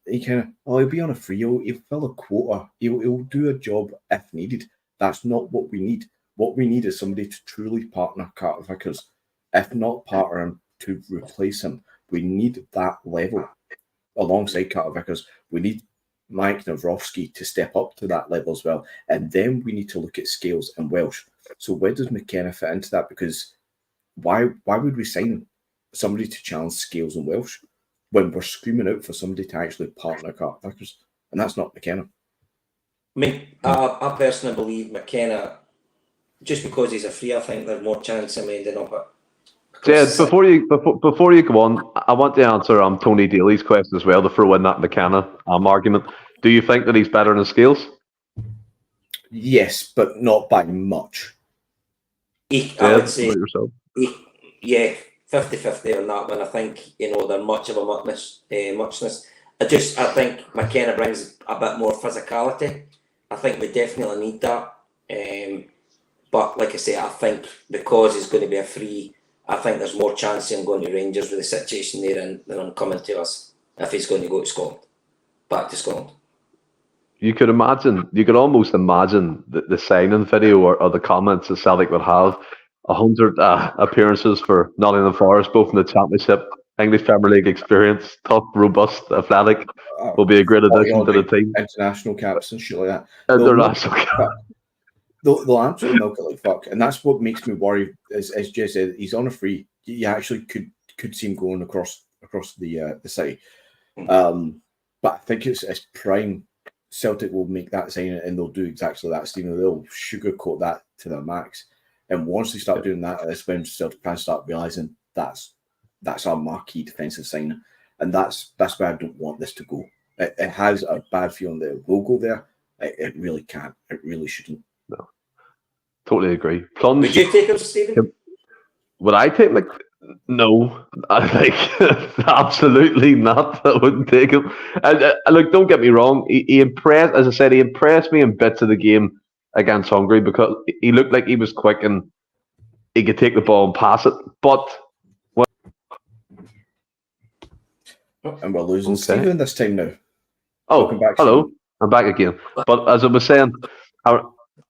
He'll be on a free. He'll fill a quota. He'll do a job if needed. That's not what we need. What we need is somebody to truly partner Carter Vickers. If not partner him, to replace him. We need that level alongside Carter Vickers. We need Mike Nawrowski to step up to that level as well. And then we need to look at Scales and Welsh. So where does McKenna fit into that? Because why would we sign somebody to challenge Scales and Welsh when we're screaming out for somebody to actually partner Carter Vickers? And that's not McKenna. I mean, I personally believe McKenna, just because he's a free, I think there's more chance of him ending up at. Jed, before you go on, I want to answer Tony Daly's question as well to throw in that McKenna argument. Do you think that he's better than Scales? Yes, but not by much. I would say, 50-50 on that one. I think, they're much of a muchness. I think McKenna brings a bit more physicality. I think we definitely need that. But like I say, I think because he's going to be a free, I think there's more chance of him going to Rangers with the situation they're in than him coming to us if he's going to go to Scotland, back to Scotland. You could almost imagine the signing video or the comments that Celtic would have 100 appearances for Nottingham Forest, both in the Championship, English Premier League experience, tough, robust, athletic, will be a great addition to the team. International caps and shit like that. International caps. They'll absolutely milk it like fuck, and that's what makes me worry. As Jay said, he's on a free. You actually could see him going across the site. But I think it's prime. Celtic will make that sign, and they'll do exactly that, Stephen. They'll sugarcoat that to the max. And once they start doing that, that's when Celtic fans start realising that's our marquee defensive sign, and that's where I don't want this to go. It has a bad feeling that it will go there. It really can't. It really shouldn't. No, totally agree. Plunge. Would you take him, Stephen? Would I take him? No, I think absolutely not. I wouldn't take him. And look, don't get me wrong. He impressed, as I said, he impressed me in bits of the game against Hungary because he looked like he was quick and he could take the ball and pass it. But and we're losing Stephen this time now. Oh, hello. I'm back again. But as I was saying,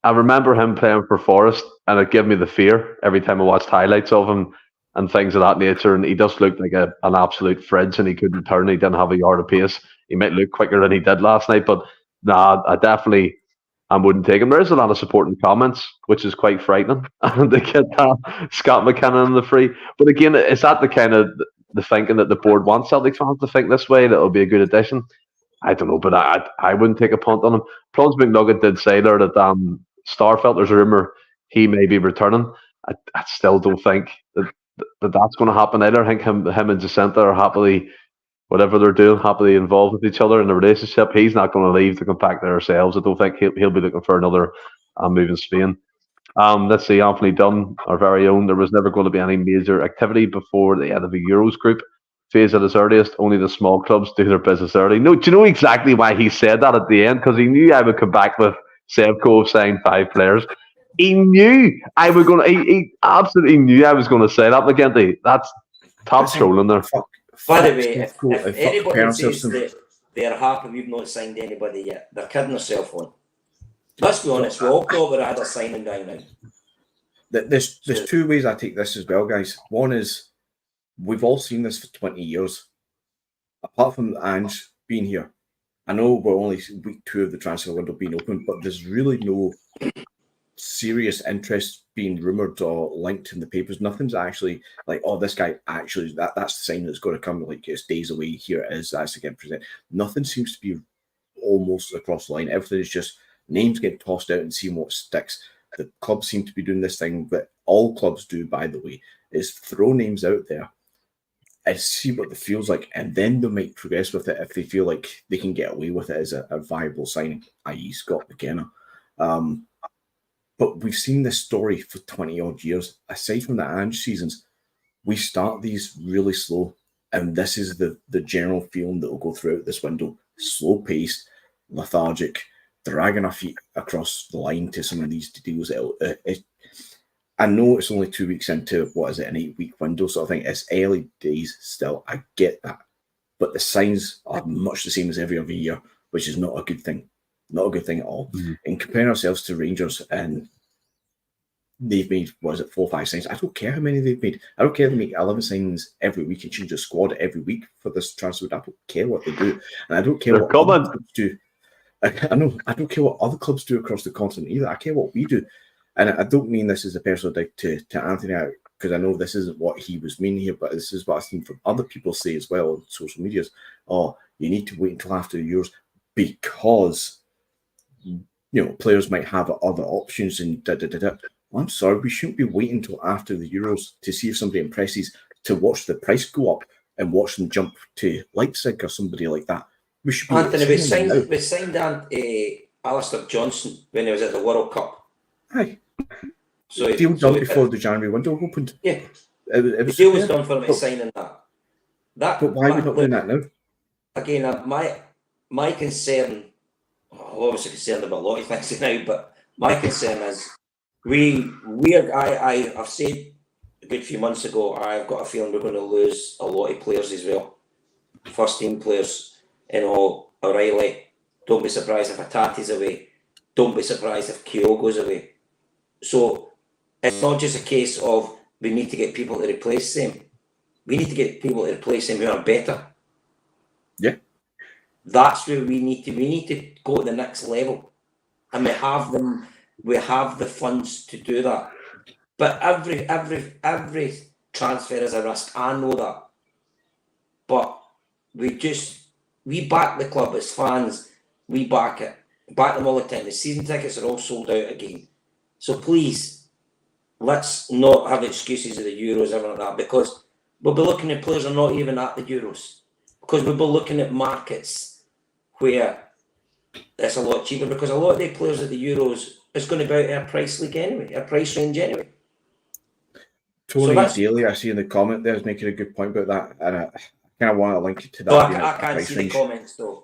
I remember him playing for Forest, and it gave me the fear every time I watched highlights of him and things of that nature. And he just looked like an absolute fridge, and he couldn't turn. He didn't have a yard of pace. He might look quicker than he did last night, but I wouldn't take him. There's a lot of supporting comments, which is quite frightening. And to get that Scott McKenna in the free. But again, is that the kind of the thinking that the board wants Celtic fans to think this way? That will be a good addition. I don't know, but I wouldn't take a punt on him. Plons McNugget did say there that Starfelt, there's a rumour he may be returning. I still don't think that's going to happen either. I think him and Jacinta are whatever they're doing, happily involved with each other in a relationship. He's not going to leave to come back there ourselves. I don't think he'll be looking for another move in Spain. Let's see, Anthony Dunn, our very own. There was never going to be any major activity before the end of the Euros group phase at its earliest. Only the small clubs do their business early. No, do you know exactly why he said that at the end? Because he knew I would come back with Sevco signed 5 players. He knew I was going to. He absolutely knew I was going to say that, McGinty. That's top trolling there. By the way, if anybody says that they're happy we've not signed anybody yet, they're kidding themselves on. Let's be honest, we all thought we had a signing down now. There's 2 ways I take this as well, guys. One is we've all seen this for 20 years. Apart from Ange being here, I know we're only week 2 of the transfer window being open, but there's really no serious interest being rumoured or linked in the papers. Nothing's actually like, oh, this guy actually, that's the sign that's going to come, like it's days away, here it is, that's again present. Nothing seems to be almost across the line. Everything is just names get tossed out and seeing what sticks. The clubs seem to be doing this thing that all clubs do, by the way, is throw names out there and see what it feels like, and then they might progress with it if they feel like they can get away with it as a viable signing, i.e. Scott McKenna. But we've seen this story for 20 odd years. Aside from the Ange seasons, we start these really slow, and this is the general feeling that will go throughout this window. Slow paced, lethargic, dragging our feet across the line to some of these deals. I know it's only 2 weeks into, an 8-week window, so I think it's early days still. I get that. But the signs are much the same as every other year, which is not a good thing. Not a good thing at all. Mm-hmm. In comparing ourselves to Rangers, and they've made, 4 or 5 signings. I don't care how many they've made. I don't care if they make 11 signings every week and change the squad every week for this transfer. I don't care what they do. And I don't care what other clubs do. I don't care what other clubs do across the continent either. I care what we do. And I don't mean this as a personal dig to Anthony, because I know this isn't what he was meaning here, but this is what I've seen from other people say as well on social medias. Oh, you need to wait until after the Euros because, players might have other options and Well, I'm sorry, we shouldn't be waiting until after the Euros to see if somebody impresses, to watch the price go up and watch them jump to Leipzig or somebody like that. We should be Anthony, we signed Alistair Johnson when he was at the World Cup. Aye. So the deal done before the January window opened. Yeah. The deal was done for him signing that. But why are we not doing that now? Again, my concern, I'm obviously concerned about a lot of things now, but my concern is I've said a good few months ago, I've got a feeling we're going to lose a lot of players as well. First team players, O'Reilly. Don't be surprised if Atati's away. Don't be surprised if Kyogo's away. So it's not just a case of we need to get people to replace them. We need to get people to replace them who are better. Yeah. That's where we need to go to the next level. And we have them, we have the funds to do that. But every transfer is a risk. I know that. But we back the club as fans, we back it. Back them all the time. The season tickets are all sold out again. So please, let's not have excuses of the Euros, everything like that, because we'll be looking at players who are not even at the Euros. Because we'll be looking at markets where it's a lot cheaper, because a lot of the players at the Euros is going to be out in a price league anyway, a price range anyway. Tony Daly, I see in the comment there, is making a good point about that, and I kind of want to link it to that. No, I can't see the comments though.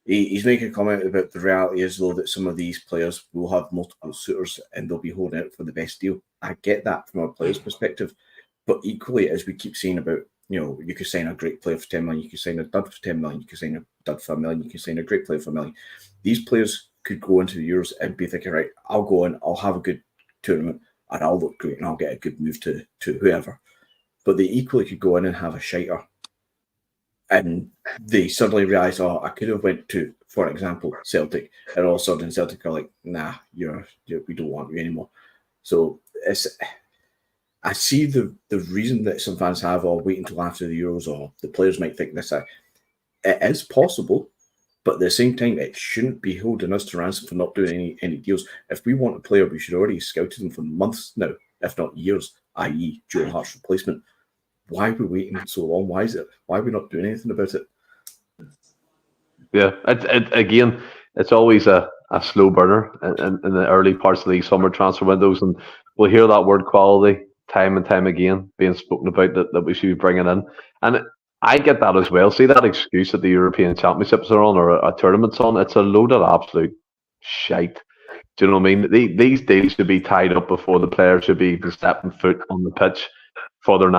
He's making a comment about the reality is, though, that some of these players will have multiple suitors and they'll be holding out for the best deal. I get that from a player's perspective. But equally, as we keep saying about, you could sign a great player for 10 million, you could sign a dud for 10 million, you could sign a dud for $1 million, you could sign a great player for $1 million. These players could go into the Euros and be thinking, right, I'll go in, I'll have a good tournament, and I'll look great, and I'll get a good move to whoever. But they equally could go in and have a shiter. And they suddenly realise, I could have went to, for example, Celtic, and all of a sudden Celtic are like, nah, we don't want you anymore. So I see the reason that some fans have, or wait until after the Euros, or the players might think this. It is possible, but at the same time, it shouldn't be holding us to ransom for not doing any deals. If we want a player, we should already have scouted them for months now if not years, i.e. Joe Hart's replacement. Why are we waiting so long? Why are we not doing anything about it? Yeah, again, it's always a slow burner in the early parts of these summer transfer windows, and we'll hear that word quality time and time again being spoken about that we should be bringing in. And I get that as well. See that excuse that the European Championships are on or a tournament's on? It's a load of absolute shite. Do you know what I mean? These deals should be tied up before the players should be even stepping foot on the pitch for their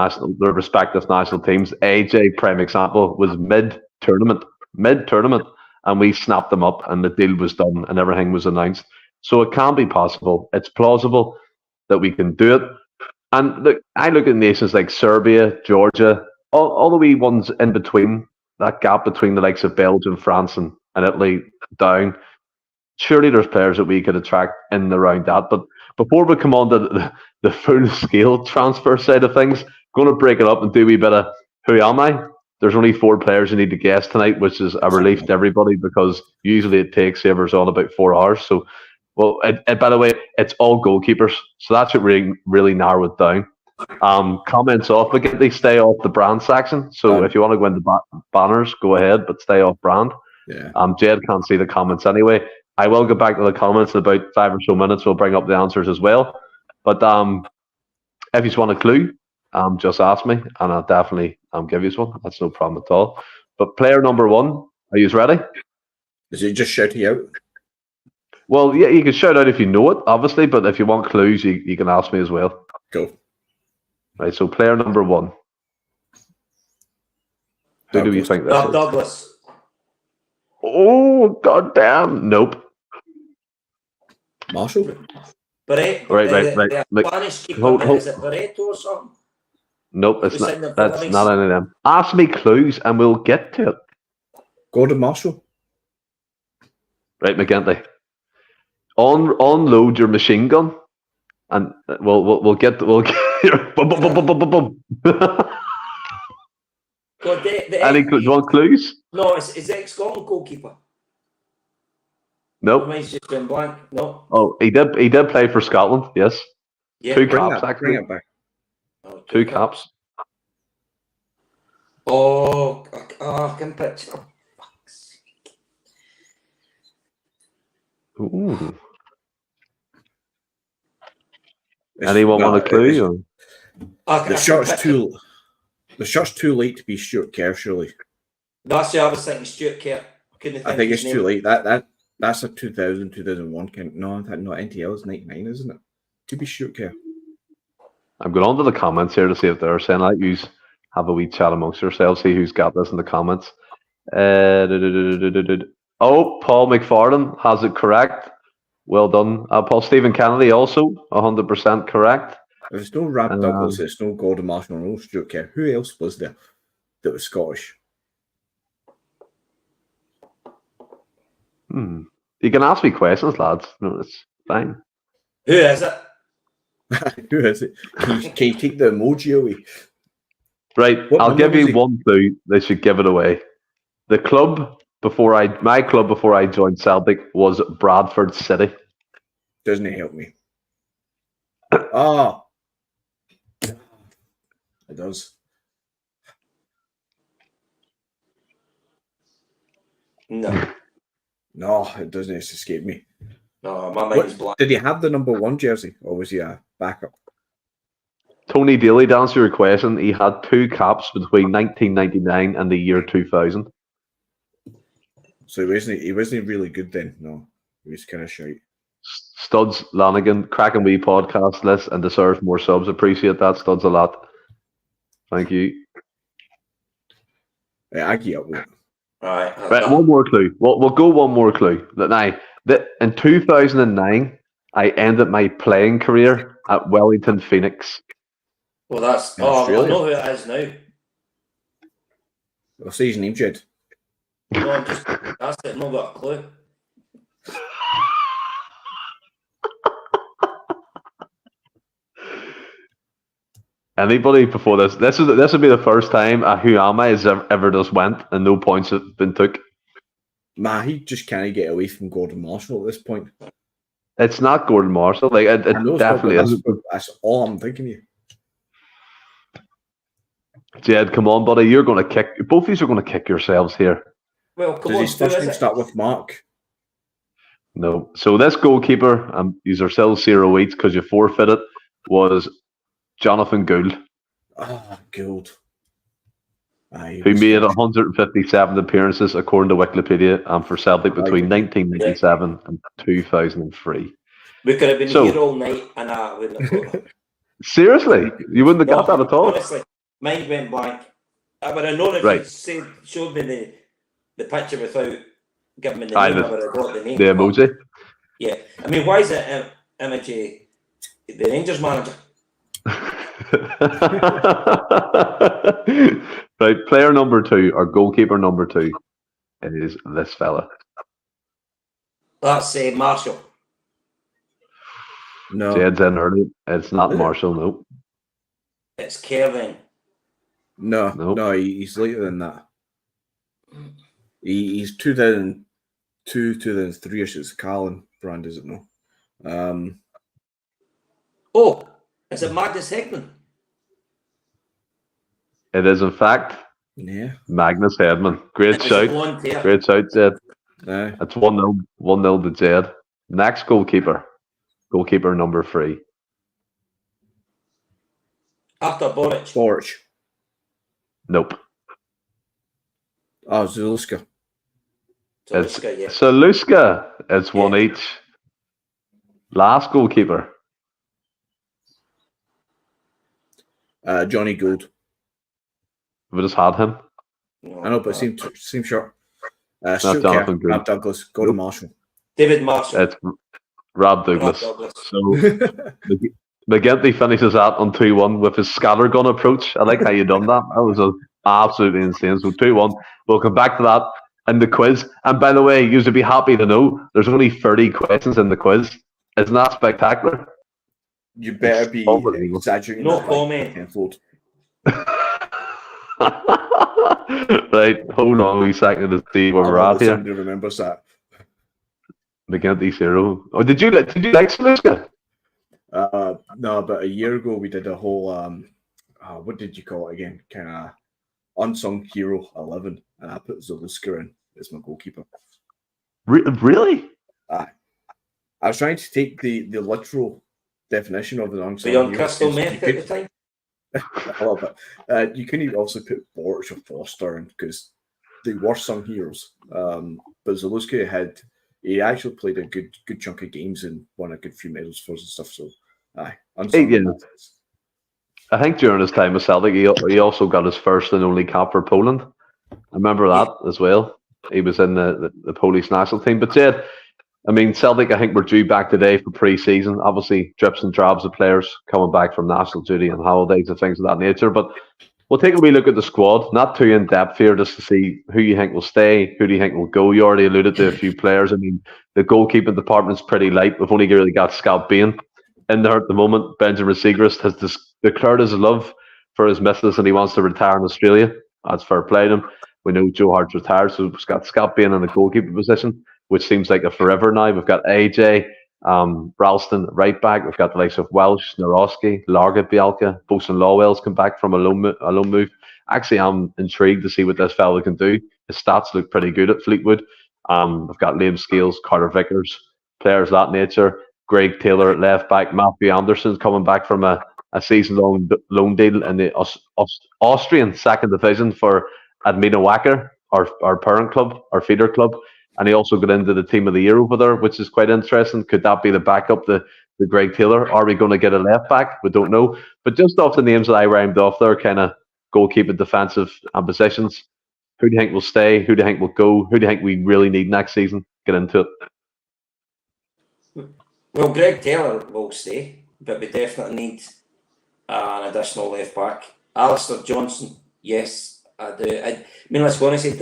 respective national teams. AJ, prime example, was mid-tournament, and we snapped them up and the deal was done and everything was announced. So it can be possible. It's plausible that we can do it. And look, I look at nations like Serbia, Georgia, all the wee ones in between, that gap between the likes of Belgium, France and Italy down. Surely there's players that we could attract in and around that. But before we come on to the full-scale transfer side of things, going to break it up and do a wee bit of who am I? There's only 4 players you need to guess tonight, which is a relief to everybody because usually it takes Savers on about 4 hours. So, well, by the way, it's all goalkeepers. So that should really narrow it down. Comments off. They stay off the brand section. So if you want to go into banners, go ahead, but stay off brand. Yeah. Jed can't see the comments anyway. I will get back to the comments in about 5 or so minutes. We'll bring up the answers as well. But if you just want a clue, just ask me, and I'll definitely give you one. That's no problem at all. But player number 1, are you ready? Is it just shouting out? Well, yeah, you can shout out if you know it, obviously. But if you want clues, you can ask me as well. Go. Right. So player number 1. Who do you think this is? Douglas. Oh, goddamn! Nope. Marshall? Right. Spanish keeper, is it Barreto or something? Nope, it's not. That's not any of them. Ask me clues and we'll get to it. Gordon Marshall. Right, McGinty. Unload your machine gun, and we'll get boom. Any do you want clues? No, is ex-Scotland goalkeeper. Nope. Mine's just been blank. No. Oh, he did play for Scotland. Yes. Yeah. 2 caps actually. Bring it back. 2 caps. Oh, I can picture. Ooh. Anyone want a clue? The shot's too late to be Stuart Kerr, surely. That's what I was thinking, Stuart Kerr. I think it's too late. That's a 2000, 2001 kind. No, NTL is 99, isn't it? To be Stuart Kerr. I'm going on to the comments here to see if they're saying that. You have a wee chat amongst yourselves, see who's got this in the comments. Oh, Paul McFarlane has it correct. Well done. Paul Stephen Kennedy also 100% correct. There's no Rab Douglas, there's no Gordon Marshall, no Stuart Kerr. Who else was there that was Scottish? You can ask me questions, lads. No, it's fine. Who is it? Who is it? Can you take the emoji away? Right, I'll give you one clue. They should give it away. My club before I joined Celtic was Bradford City. Doesn't it help me? Oh, it does. No, it doesn't. It's escaped me. No, my mind's blank. Did he have the number 1 jersey, or was he a backup? Tony Daly, to answer your question, he had 2 caps between 1999 and the year 2000. So he wasn't really good then. No, he was kind of shite. Studs Lanigan, cracking wee podcast list and deserves more subs. Appreciate that, Studs, a lot. Thank you. Yeah, I get up with it. Right, one more clue. We'll go one more clue. Now, in 2009, I ended my playing career at Wellington Phoenix. Well, that's... I know who it is now. I'll say his name, Jed. No, that's it. Not got a clue. Anybody before this? This would be the first time a Who Am I has ever just went and no points have been took. He just can't get away from Gordon Marshall at this point. It's not Gordon Marshall. Like it I know definitely that's, isn't. that's all I'm thinking of you. Jed, come on, buddy. You're going to kick. Both of you are going to kick yourselves here. Well, come Does on, his first who is name it? start with Mark? No. So this goalkeeper, these are still 0 each because you forfeited, was Jonathan Gould, Gould. who made 157 appearances according to Wikipedia for Celtic between 1997 and 2003. We could have been here all night and I wouldn't have got that. Seriously? You wouldn't have got that at all? Honestly, mind went blank. I would have known if you showed me the picture without giving me the name, I would have got the name. The emoji? Yeah. I mean, why is it Emoji the Rangers manager? Right, player number 2 or goalkeeper number 2 is this fella. That's Marshall. No. Jed's in early. It's not Marshall, no. It's Kieran. No, he's later than that. He's 2002, 2003-ish. It's Carlin brand, is it no? Is it Magnus Hedman? It is, in fact, Magnus Hedman. Great shout. Great shout, Jed. It's 1-0 to Jed. Next goalkeeper. Goalkeeper number 3. After Boric. Nope. Oh, Zaluska. Zaluska. It's 1 each. Last goalkeeper. Johnny Gould. We just had him. I know, but same short. Not Jonathan Gould. Rob Douglas. Gordon Marshall. David Marshall. It's Rob Douglas. So McGinty finishes that on 2-1 with his scattergun approach. I like how you done that. That was absolutely insane. So 2-1. We'll come back to that in the quiz. And by the way, you should be happy to know there's only 30 questions in the quiz. Isn't that spectacular? You better be exaggerating. No comment. Right, hold on a wee second to see where we're at here. Somebody remembers that. McGinty 0. Oh, did you like Zaluska? No, but a year ago we did a whole what did you call it again? Kind of unsung hero 11, and I put Zaluska in as my goalkeeper. Really? I was trying to take the literal definition of an unsung hero. Beyond crystal meth at the time. I love it. You couldn't also put Borch or Foster in because they were some heroes. But Zaluska he actually played a good chunk of games and won a good few medals for us and stuff. So, I think during his time with Celtic, he also got his first and only cap for Poland. I remember that as well. He was in the Polish national team. But Jed, I mean, Celtic, I think we're due back today for pre-season. Obviously, drips and drabs of players coming back from national duty and holidays and things of that nature. But we'll take a wee look at the squad, not too in-depth here, just to see who you think will stay, who do you think will go. You already alluded to a few players. I mean, the goalkeeping department's pretty light. We've only really got Scapegoating in there at the moment. Benjamin Siegrist has declared his love for his missus and he wants to retire in Australia. That's fair play to him. We know Joe Hart's retired, so we've got Scapegoating in the goalkeeper position, which seems like a forever now. We've got AJ, Ralston right back. We've got the likes of Welsh, Narowski, Larga, Bielka. Bosun Lawwell's come back from a loan move. Actually, I'm intrigued to see what this fella can do. His stats look pretty good at Fleetwood. We've got Liam Scales, Carter Vickers, players of that nature. Greg Taylor at left back. Matthew Anderson's coming back from a season-long loan deal in the Austrian second division for Admina Wacker, our parent club, our feeder club. And he also got into the team of the year over there, which is quite interesting. Could that be the backup to Greg Taylor? Are we going to get a left back? We don't know. But just off the names that I rhymed off there, kind of goalkeeping, defensive and positions, who do you think will stay? Who do you think will go? Who do you think we really need next season? Get into it. Well, Greg Taylor will stay, but we definitely need an additional left back. Alistair Johnson, yes, I do. I mean, let's be honest, he had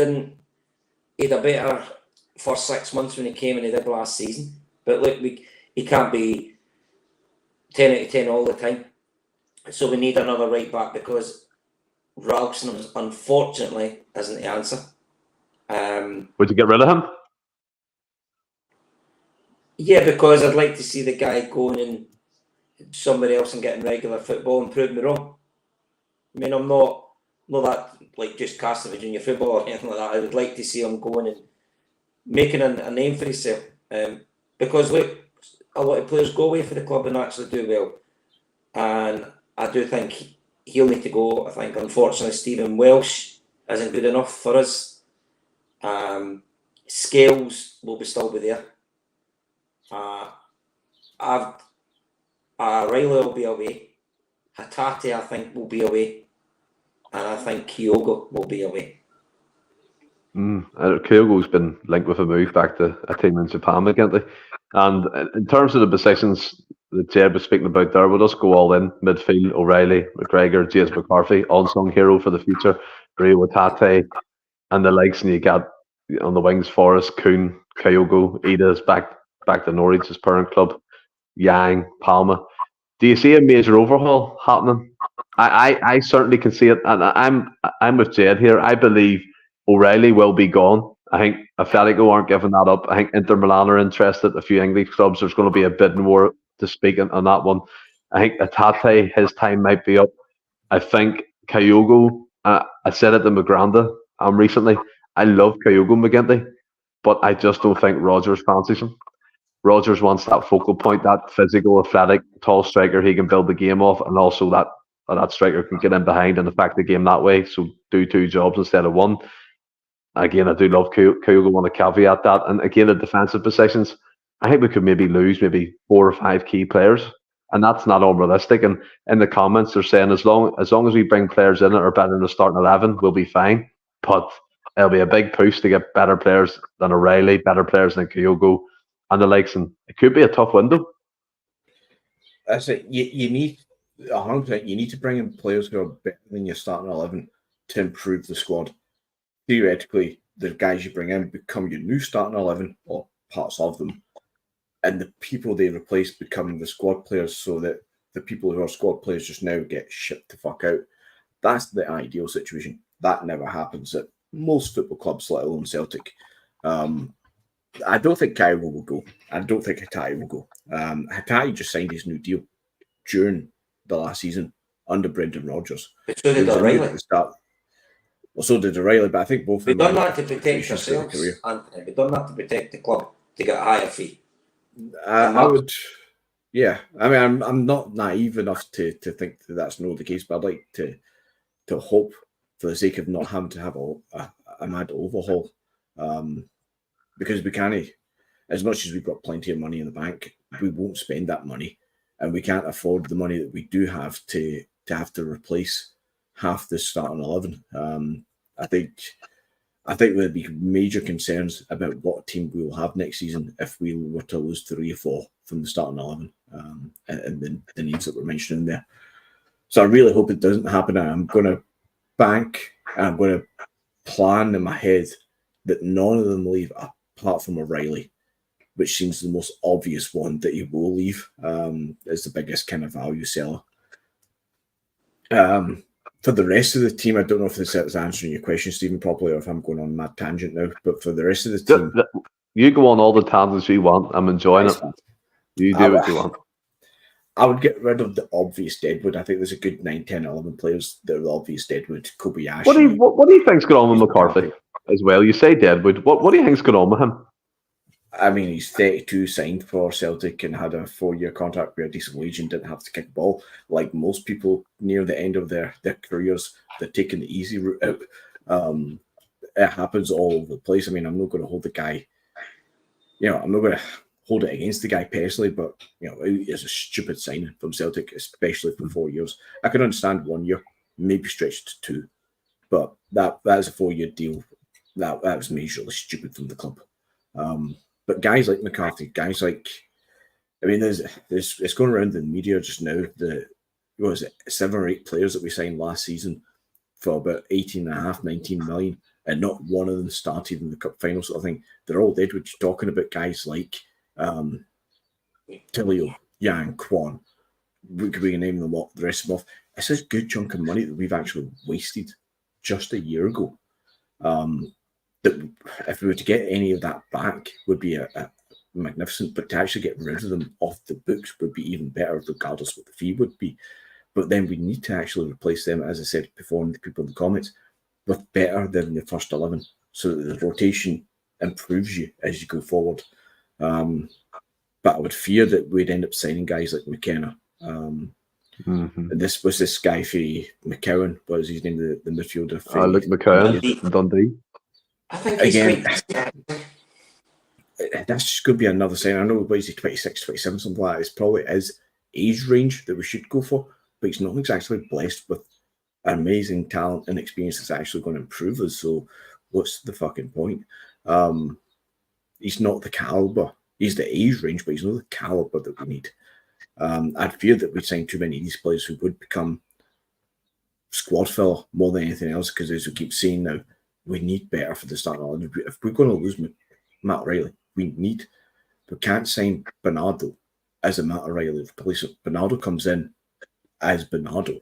a better first 6 months when he came and he did last season. But look, he can't be 10 out of 10 all the time. So we need another right back because Ralston, unfortunately, isn't the answer. Would you get rid of him? Yeah, because I'd like to see the guy going in somewhere else and getting regular football and prove me wrong. I mean, I'm not that like just casting a junior football or anything like that. I would like to see him going and making a name for himself. Because look, a lot of players go away for the club and actually do well. And I do think he'll need to go. I think, unfortunately, Stephen Welsh isn't good enough for us. Scales will still be there. Riley will be away. Hatate, I think, will be away. And I think Kyogo will be away. Kyogo's been linked with a move back to a team in Japan, again. And in terms of the positions that Jed was speaking about there, we'll just go all in. Midfield, O'Reilly, McGregor, James McCarthy, unsung hero for the future, Rio Hatate, and the likes. And you got on the wings, Forrest, Kuhn, Kyogo, Ida's back to Norwich, his parent club, Yang, Palma. Do you see a major overhaul happening? I certainly can see it, and I'm with Jed here. I believe O'Reilly will be gone. I think Atletico aren't giving that up. I think Inter Milan are interested. A few English clubs. There's going to be a bidding war to speak on that one. I think Atate, his time might be up. I think Kyogo. I said it to Magranda recently. I love Kyogo McGinty, but I just don't think Rodgers fancies him. Rodgers wants that focal point, that physical, athletic, tall striker he can build the game off, and also that striker can get in behind and affect the game that way. So do two jobs instead of one. Again, I do love Kyogo. Want to caveat that. And again, the defensive positions, I think we could maybe lose 4 or 5 key players, and that's not unrealistic. And in the comments, they're saying as long as we bring players in that are better than the starting 11, we'll be fine. But it'll be a big push to get better players than O'Reilly, better players than Kyogo, and the likes. And it could be a tough window. That's it. You need 100%. You need to bring in players who are better than your starting 11 to improve the squad. Theoretically, the guys you bring in become your new starting 11 or parts of them, and the people they replace become the squad players, so that the people who are squad players just now get shipped the fuck out. That's the ideal situation. That never happens at most football clubs, let alone Celtic. I don't think Kyogo will go. I don't think Hatate will go. Hatate just signed his new deal during the last season under Brendan Rodgers. But so did O'Reilly. Well, so did O'Reilly, but I think both of them. We've done that to protect ourselves, Anthony. We've done that to protect the club to get a higher fee. I would, yeah. I mean, I'm not naive enough to think that that's not the case, but I'd like to hope, for the sake of not having to have a mad overhaul, because we can't. As much as we've got plenty of money in the bank, we won't spend that money, and we can't afford the money that we do have to have to replace half the starting 11. I think there'd be major concerns about what team we will have next season if we were to lose 3 or 4 from the starting 11, and the needs that we're mentioning there. So I really hope it doesn't happen. I'm going to bank, and I'm going to plan in my head that none of them leave apart from O'Reilly, which seems the most obvious one that he will leave, as the biggest kind of value seller. For the rest of the team, I don't know if this is answering your question, Stephen, properly, or if I'm going on a mad tangent now. But for the rest of the team, you go on all the tangents you want. I'm enjoying it. You do what you want. I would get rid of the obvious deadwood. I think there's a good 9, 10, 11 players that are the obvious deadwood. Kobayashi. What do you think's going on with McCarthy as well? You say deadwood. What do you think's going on with him? I mean, he's 32, signed for Celtic and had a 4-year contract with a decent wage and didn't have to kick the ball. Like most people near the end of their careers, they're taking the easy route out. It happens all over the place. I mean, I'm not going to hold the guy, I'm not going to hold it against the guy personally, but, it's a stupid signing from Celtic, especially for 4 years. I can understand 1 year, maybe stretched to 2, but that is a 4-year deal. That was majorly stupid from the club. But guys like McCarthy, guys like, it's going around the media just now, 7 or 8 players that we signed last season for about 18.5, 19 million, and not one of them started in the cup final sort of thing. They're all dead. We're talking about guys like Tilio, Yang, Kwan. We can name them all, the rest of them off. It's a good chunk of money that we've actually wasted just a year ago. That if we were to get any of that back would be a magnificent, but to actually get rid of them off the books would be even better, regardless what the fee would be. But then we need to actually replace them, as I said before, and the people in the comments, with better than the first 11, so that the rotation improves you as you go forward. But I would fear that we'd end up signing guys like McKenna. And this was this guy for McCowan, what was his name, the midfielder? Luke McCowan, Dundee. I think he's again, quite... That's just going to be another sign. I know, what is he, 26, 27, something like that. It's probably his age range that we should go for, but he's not exactly blessed with amazing talent and experience that's actually going to improve us. So what's the fucking point? He's not the caliber. He's the age range, but he's not the caliber that we need. I'd fear that we'd sign too many of these players who would become squad filler more than anything else, because as we keep saying now, we need better for the starting line. If we're going to lose Matt O'Reilly, we can't sign Bernardo as a Matt O'Reilly replacement. Bernardo comes in as Bernardo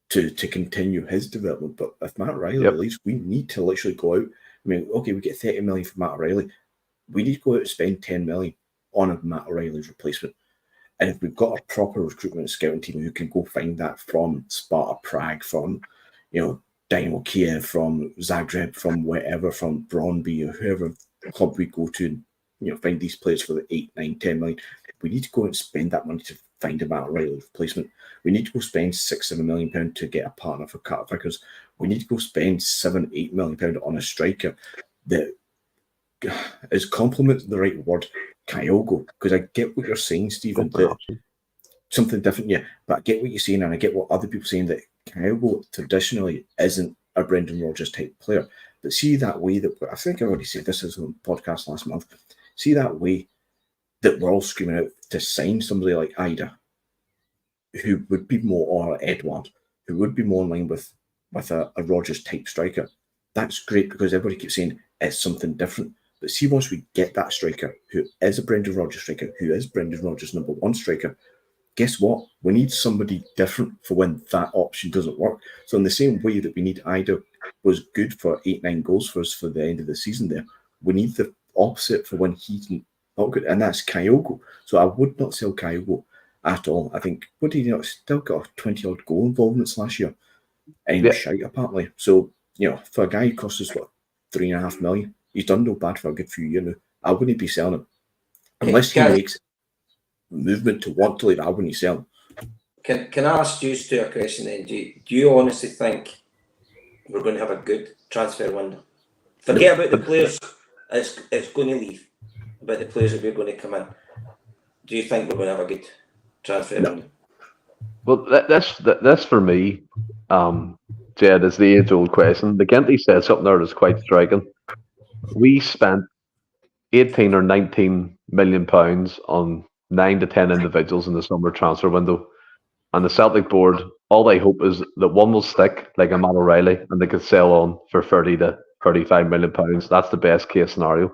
to continue his development. But if Matt O'Reilly leaves, we need to literally go out. I mean, okay, we get 30 million for Matt O'Reilly. We need to go out and spend 10 million on a Matt O'Reilly's replacement. And if we've got a proper recruitment and scouting team who can go find that from Sparta Prague, from Dynamo Kiev, from Zagreb, from wherever, from Brøndby or whoever club we go to, and find these players for the 8, 9, 10 million, we need to go and spend that money to find a Matt O'Reilly replacement. We need to go spend £6-7 million to get a partner for Carter Vickers. We need to go spend £7-8 million on a striker that is complement the right word, Kyogo, because I get what you're saying, Stephen, that something different, but I get what you're saying, and I get what other people are saying, that Kyogo traditionally isn't a Brendan Rodgers type player. But see that way that, I think I already said this as a podcast last month, see that way that we're all screaming out to sign somebody like Ida, who would be more, or Edward, who would be more in line with a Rodgers type striker. That's great, because everybody keeps saying it's something different. But see, once we get that striker, who is a Brendan Rodgers striker, who is Brendan Rodgers' number one striker, guess what? We need somebody different for when that option doesn't work. So in the same way that we need Ida was good for 8-9 goals for us for the end of the season there, we need the opposite for when he's not good, and that's Kyogo. So I would not sell Kyogo at all. I think, what did he not? Still got 20-odd goal involvements last year. And he was shite, apparently. So, for a guy who cost us, 3.5 million, he's done no bad for a good few years now. I wouldn't be selling him. Unless he makes movement to want to leave, I wouldn't sell him. Can I ask you two a question then? Do you honestly think we're going to have a good transfer window? Forget about the players it's going to leave, about the players that we're going to come in. Do you think we're going to have a good transfer window? Well, that's for me, Jed, is the age-old question. McGinty said something there that's quite striking. We spent 18 or 19 million pounds on 9 to 10 individuals in the summer transfer window. And the Celtic board, all they hope is that one will stick, like a Matt O'Reilly, and they could sell on for 30 to 35 million pounds. That's the best case scenario.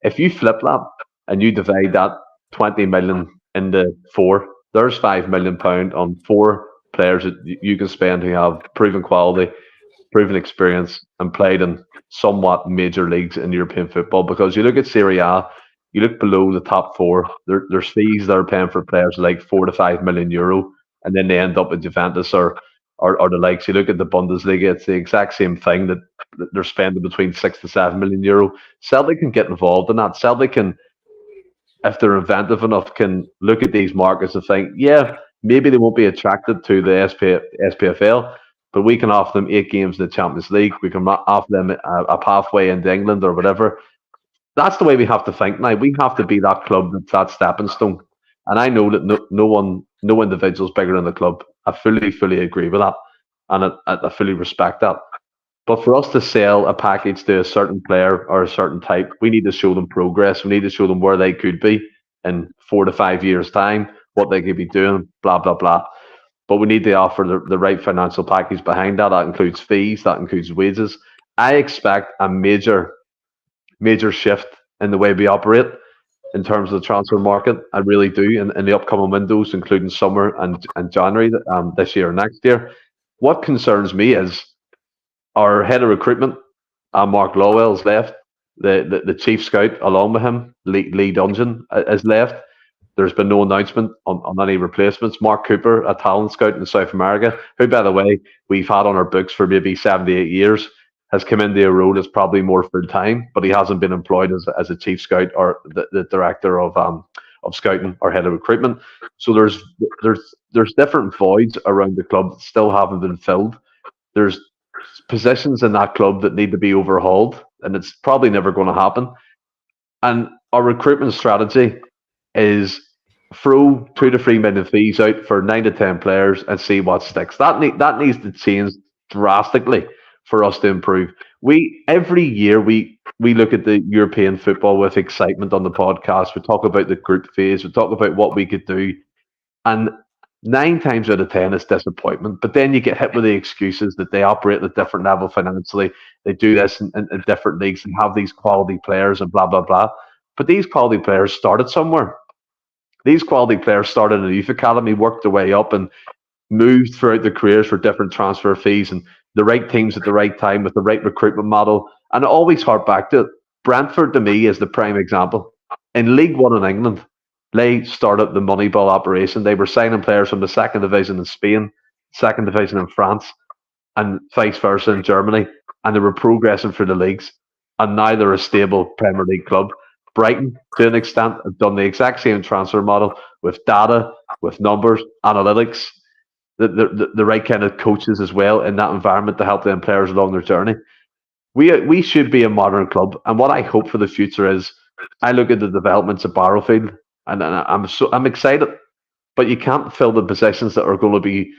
If you flip that and you divide that 20 million into 4, there's £5 million on 4 players that you can spend who have proven quality, proven experience, and played in somewhat major leagues in European football. Because you look at Serie A, you look below the top 4, there's fees they're paying for players like €4 to €5 million, and then they end up at Juventus or the likes. You look at the Bundesliga, it's the exact same thing, that they're spending between €6 to €7 million. Celtic can get involved in that. Celtic can, if they're inventive enough, can look at these markets and think, maybe they won't be attracted to the SPFL, but we can offer them 8 games in the Champions League. We can offer them a pathway into England or whatever. That's the way we have to think now. We have to be that club that's that stepping stone. And I know that no individual is bigger than the club. I fully agree with that. And I fully respect that. But for us to sell a package to a certain player or a certain type, we need to show them progress. We need to show them where they could be in 4 to 5 years' time, what they could be doing, blah, blah, blah. But we need to offer the right financial package behind that. That includes fees, that includes wages. I expect a major shift in the way we operate in terms of the transfer market. I really do, in the upcoming windows, including summer and January this year or next year. What concerns me is our head of recruitment, Mark Lowell's left. the chief scout along with him, Lee Dungeon, has left. There's been no announcement on any replacements. Mark Cooper, a talent scout in South America, who, by the way, we've had on our books for maybe 78 years, has come into a role that's probably more full time, but he hasn't been employed as a chief scout or the director of scouting or head of recruitment. So there's different voids around the club that still haven't been filled. There's positions in that club that need to be overhauled, and it's probably never going to happen. And our recruitment strategy is throw 2 to 3 million fees out for 9 to 10 players and see what sticks. That needs to change drastically for us to improve. Every year we look at the European football with excitement on the podcast. We talk about the group phase. We talk about what we could do, and 9 times out of 10 it's disappointment. But then you get hit with the excuses that they operate at a different level financially. They do this in different leagues and have these quality players and blah blah blah. But these quality players started somewhere. These quality players started in the youth academy, worked their way up, and moved throughout their careers for different transfer fees and the right teams at the right time with the right recruitment model. And I always hark back to it. Brentford, to me, is the prime example. In League One in England, they started the Moneyball operation. They were signing players from the second division in Spain, second division in France, and vice versa in Germany. And they were progressing through the leagues. And now they're a stable Premier League club. Brighton, to an extent, have done the exact same transfer model with data, with numbers, analytics, the right kind of coaches as well in that environment to help them players along their journey. We should be a modern club, and what I hope for the future is, I look at the developments at Barrowfield, and I'm excited, but you can't fill the positions that are going to be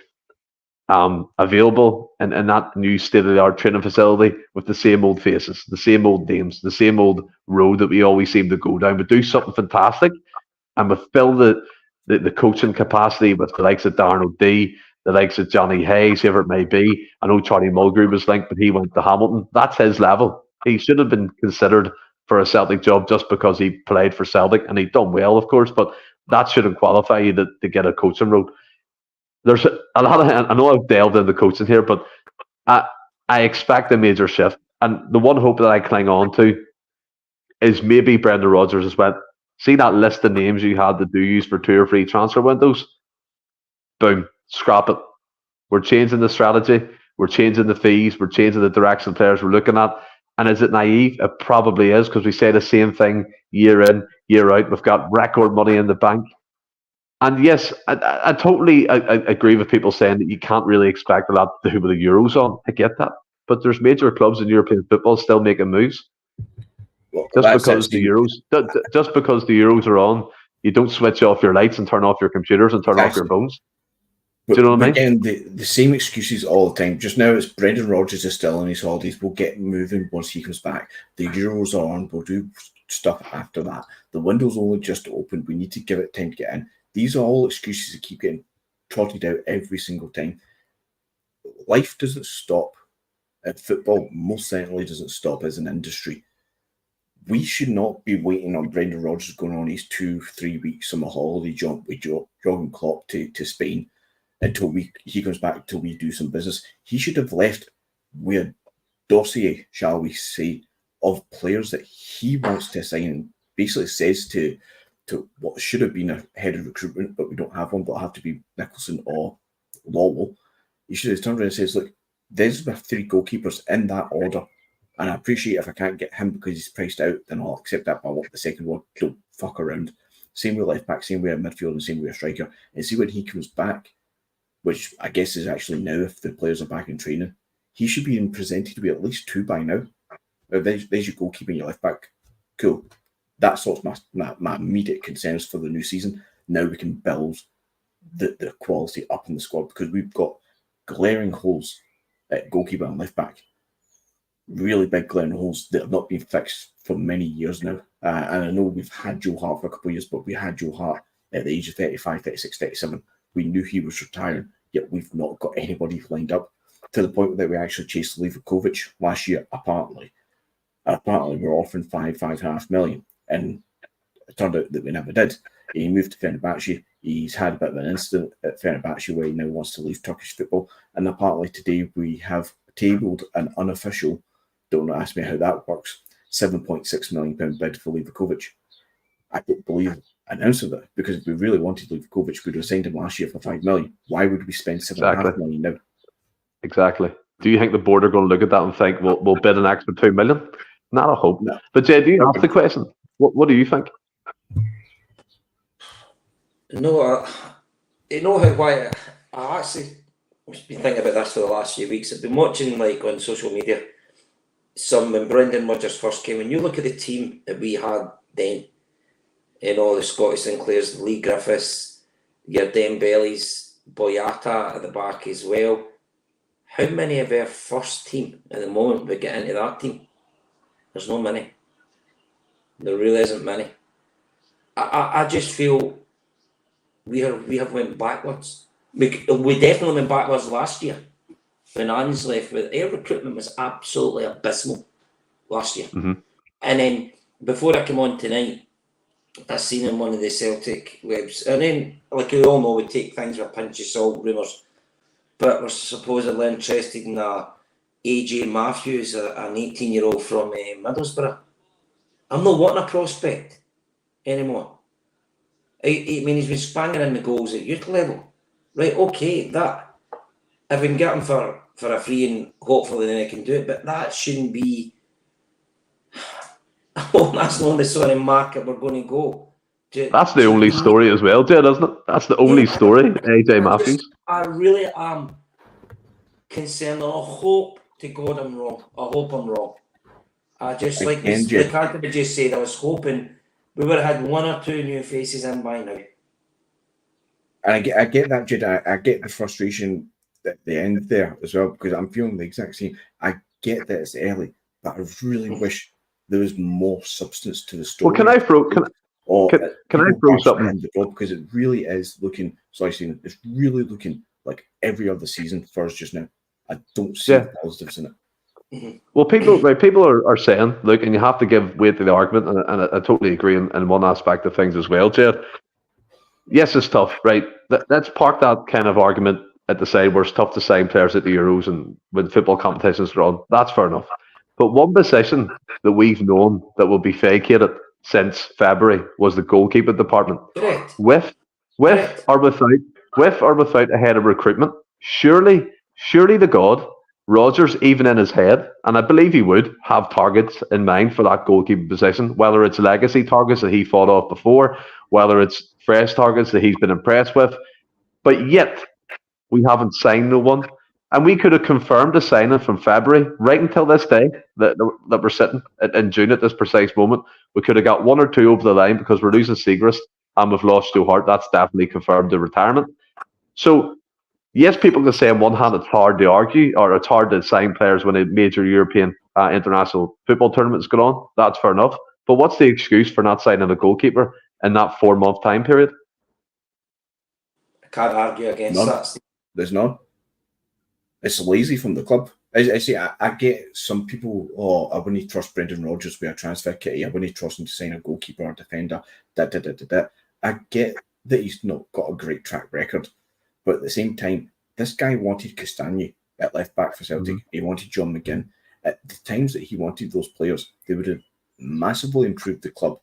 available in that new state-of-the-art training facility with the same old faces, the same old names, the same old road that we always seem to go down. But do something fantastic, and we fill the coaching capacity with the likes of Darren O'Dea, the likes of Johnny Hayes, whoever it may be. I know Charlie Mulgrew was linked, but he went to Hamilton. That's his level. He should have been considered for a Celtic job just because he played for Celtic, and he'd done well, of course, but that shouldn't qualify you to get a coaching role. There's a lot of, I know I've delved into coaching here, but I expect a major shift. And the one hope that I cling on to is maybe Brendan Rodgers as well. See that list of names you had to do use for 2 or 3 transfer windows? Boom, scrap it. We're changing the strategy. We're changing the fees. We're changing the direction players we're looking at. And is it naive? It probably is, because we say the same thing year in, year out. We've got record money in the bank. And yes, I totally agree with people saying that you can't really expect a lot to do with the Euros on. I get that. But there's major clubs in European football still making moves. Well, just because the Euros are on, you don't switch off your lights and turn off your computers and turn off your phones. Do you know what I mean? Again, the same excuses all the time. Just now, it's Brendan Rodgers is still on his holidays. We'll get moving once he comes back. The Euros are on. We'll do stuff after that. The window's only just opened. We need to give it time to get in. These are all excuses that keep getting trotted out every single time. Life doesn't stop. And football most certainly doesn't stop as an industry. We should not be waiting on Brendan Rodgers going on his 2-3 week summer holiday jump with Jurgen Klopp to Spain until he comes back, until we do some business. He should have left with a dossier, shall we say, of players that he wants to sign, and basically says to what should have been a head of recruitment, but we don't have one, but have to be Nicholson or Lawwell. He should have turned around and says, look, there's my 3 goalkeepers in that order. And I appreciate if I can't get him because he's priced out, then I'll accept that, but I want the second one. Don't fuck around. Same with left back, same with a midfield, and same with a striker. And see when he comes back, which I guess is actually now if the players are back in training, he should be presented to be at least 2 by now. There's your goalkeeper and your left back. Cool. That sorts my immediate concerns for the new season. Now we can build the quality up in the squad, because we've got glaring holes at goalkeeper and left back. Really big glaring holes that have not been fixed for many years now. And I know we've had Joe Hart for a couple of years, but we had Joe Hart at the age of 35, 36, 37. We knew he was retiring, yet we've not got anybody lined up, to the point that we actually chased Livakovic last year, apparently. Apparently, we're offering 5.5 million, and it turned out that we never did. He moved to Fenerbahce. He's had a bit of an incident at Fenerbahce where he now wants to leave Turkish football. And apparently today we have tabled an unofficial, don't ask me how that works, £7.6 million bid for Livakovic. I don't believe an ounce of it, because if we really wanted Livakovic, we would have signed him last year for £5 million. Why would we spend £7.5 million now? Exactly. Do you think the board are going to look at that and think we'll bid an extra £2 million? Not a hope. No. But Jay, do you ask the question? What do you think? No, you know how why I actually have been thinking about this for the last few weeks. I've been watching on social media when Brendan Rodgers first came. When you look at the team that we had then, the Scottish Sinclairs, Lee Griffiths, your Dembele's, Boyata at the back as well. How many of our first team at the moment would get into that team? There's no many. There really isn't many. I just feel we have went backwards. We definitely went backwards last year when Anne's left. Our recruitment was absolutely abysmal last year. Mm-hmm. And then before I came on tonight, I seen in one of the Celtic webs, and then we all know we take things with a pinch of salt, rumours, but we're supposedly interested in AJ Matthews, an 18-year-old from Middlesbrough. I'm not wanting a prospect anymore. I mean, he's been banging in the goals at youth level. Right, okay, that. If we can get him for a free, and hopefully then I can do it, but that shouldn't be... that's not the sort of market we're going to go. That's the only story as well, Jed, isn't it? That's the only story, AJ Matthews. I really am concerned, and I hope to God I'm wrong. I hope I'm wrong. I just like the card that just said, I was hoping we would have had one or two new faces in by now. And I get that, Jed. I get the frustration at the end there as well, because I'm feeling the exact same. I get that it's early, but I really wish there was more substance to the story. Well, can I throw something? Because it really is looking. It's really looking like every other season for us just now. I don't see the positives in it. Well, people are saying, look, and you have to give weight to the argument, and I totally agree in one aspect of things as well, Jed. Yes, it's tough, right? Let's park that kind of argument at the side where it's tough to sign players at the Euros and when football competitions are on. That's fair enough. But one position that we've known that will be vacated since February was the goalkeeper department. Correct. With or without a head of recruitment, surely the God, Rodgers, even in his head, and I believe he would have targets in mind for that goalkeeper position, whether it's legacy targets that he fought off before, whether it's fresh targets that he's been impressed with. But yet, we haven't signed no one. And we could have confirmed a signing from February right until this day that we're sitting in June at this precise moment. We could have got one or two over the line because we're losing Siegrist and we've lost Joe Hart. That's definitely confirmed the retirement. So, yes, people can say on one hand it's hard to argue or it's hard to sign players when a major European international football tournament's going on. That's fair enough. But what's the excuse for not signing a goalkeeper in that 4-month time period? I can't argue against that. There's none. It's lazy from the club. I see. I get some people. I wouldn't trust Brendan Rodgers with a transfer kitty. I wouldn't trust him to sign a goalkeeper or defender. I get that he's not got a great track record, but at the same time, this guy wanted Castagne at left back for Celtic. He wanted John McGinn. At the times that he wanted those players, they would have massively improved the club,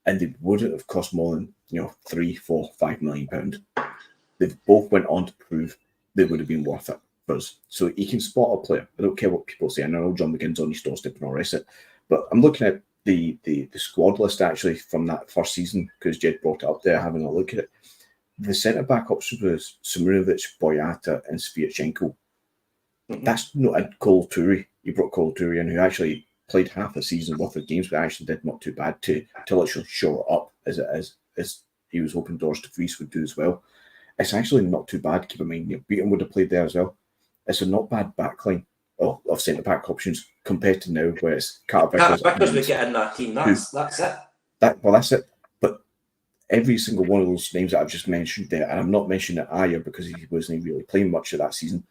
and they wouldn't have cost more than £3, £4, £5 million. They've both went on to prove they would have been worth it. So he can spot a player. I don't care what people say. I know John McGinn's on his doorstep and all the rest of it. But I'm looking at the squad list actually from that first season because Jed brought it up there, having a look at it. The centre-back option was Simunovic, Boyata and Sviatchenko. That's not Cole Touré. He brought Cole Touré in, who actually played half a season worth of games, but actually did not too bad to literally show it up as he was hoping Doris de Vries would do as well. It's actually not too bad. Keep in mind, Beaton would have played there as well. It's a not bad backline of centre-back options compared to now where it's Carter Vickers would get in that team. That's it. That's it. But every single one of those names that I've just mentioned there, and I'm not mentioning Ayer because he wasn't really playing much of that season,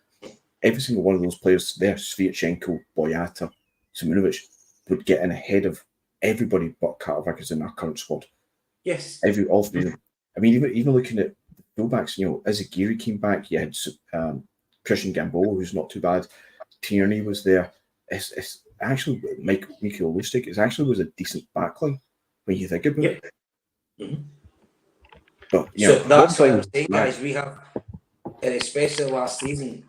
every single one of those players there, Sviatchenko, Boyata, Simunovic, would get in ahead of everybody but Carter Vickers in our current squad. Yes. All three of them. I mean, even looking at the fullbacks, Izagiri came back, you had Christian Gamboa, who's not too bad. Tierney was there. actually, Michael Lustig, it actually was a decent backline when you think about it. Mm-hmm. But so that's what I'm saying, guys. We have, and especially last season,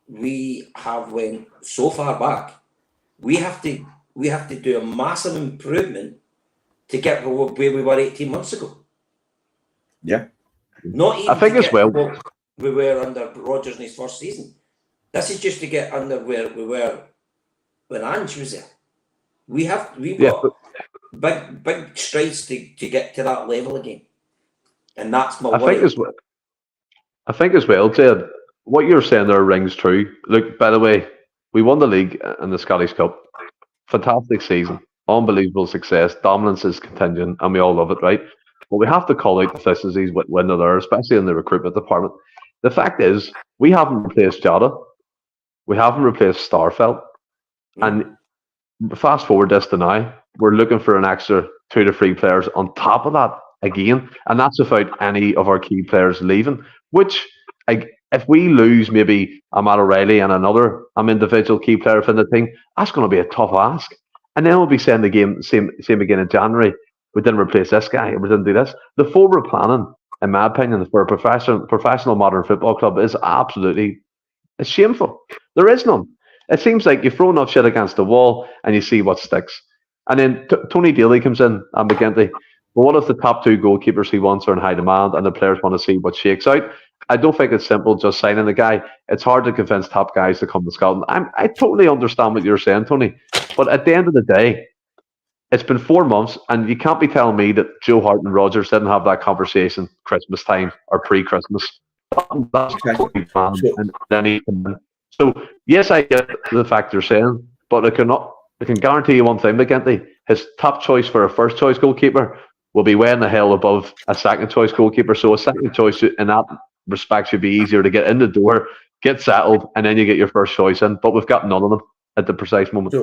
we have went so far back. We have to do a massive improvement to get where we were 18 months ago. Yeah. Not even I think to as well. Where we were under Rodgers in his first season. This is just to get under where we were when Ange was there. We've got big strides to get to that level again. And that's my worry. I think as well, Ted, what you're saying there rings true. Look, by the way, we won the league and the Scottish Cup. Fantastic season. Unbelievable success. Dominance is contingent, and we all love it, right? But we have to call out deficiencies when they're there, especially in the recruitment department. The fact is, we haven't replaced Jota. We haven't replaced Starfelt. And fast forward this to now, we're looking for an extra 2 to 3 players on top of that again. And that's without any of our key players leaving, which, if we lose maybe a Matt O'Reilly and another individual key player from the team, that's going to be a tough ask. And then we'll be saying the game same again in January. We didn't replace this guy. We didn't do this. The forward planning, in my opinion, for a professional modern football club is absolutely shameful. There is none. It seems like you throw enough shit against the wall and you see what sticks. And then Tony Daly comes in and McGinty. But what if the top 2 goalkeepers he wants are in high demand and the players want to see what shakes out? I don't think it's simple just signing the guy. It's hard to convince top guys to come to Scotland. I totally understand what you're saying, Tony. But at the end of the day, it's been 4 months, and you can't be telling me that Joe Hart and Rodgers didn't have that conversation Christmas time or pre-Christmas. That's totally fine. And then so yes, I get the fact you're saying, but I can guarantee you one thing, McGinty, his top choice for a first choice goalkeeper will be way in the hell above a second choice goalkeeper. So a second choice in that respect should be easier to get in the door, get settled, and then you get your first choice in. But we've got none of them at the precise moment.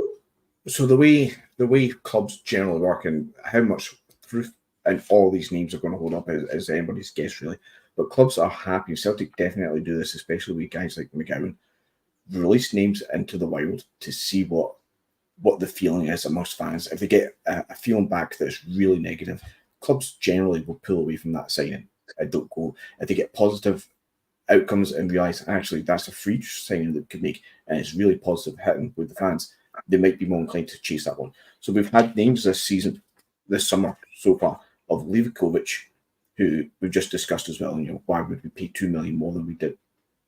So the way clubs generally work, and how much truth and all these names are going to hold up is anybody's guess, really. But clubs are happy. Celtic definitely do this, especially with guys like McGowan. Release names into the wild to see what the feeling is amongst fans. If they get a feeling back that's really negative, clubs generally will pull away from that signing and don't go. If they get positive outcomes and realise actually that's a free signing that we could make and it's really positive hitting with the fans, they might be more inclined to chase that one. So we've had names this summer so far, of Livakovic, who we've just discussed as well. And why would we pay $2 million more than we did?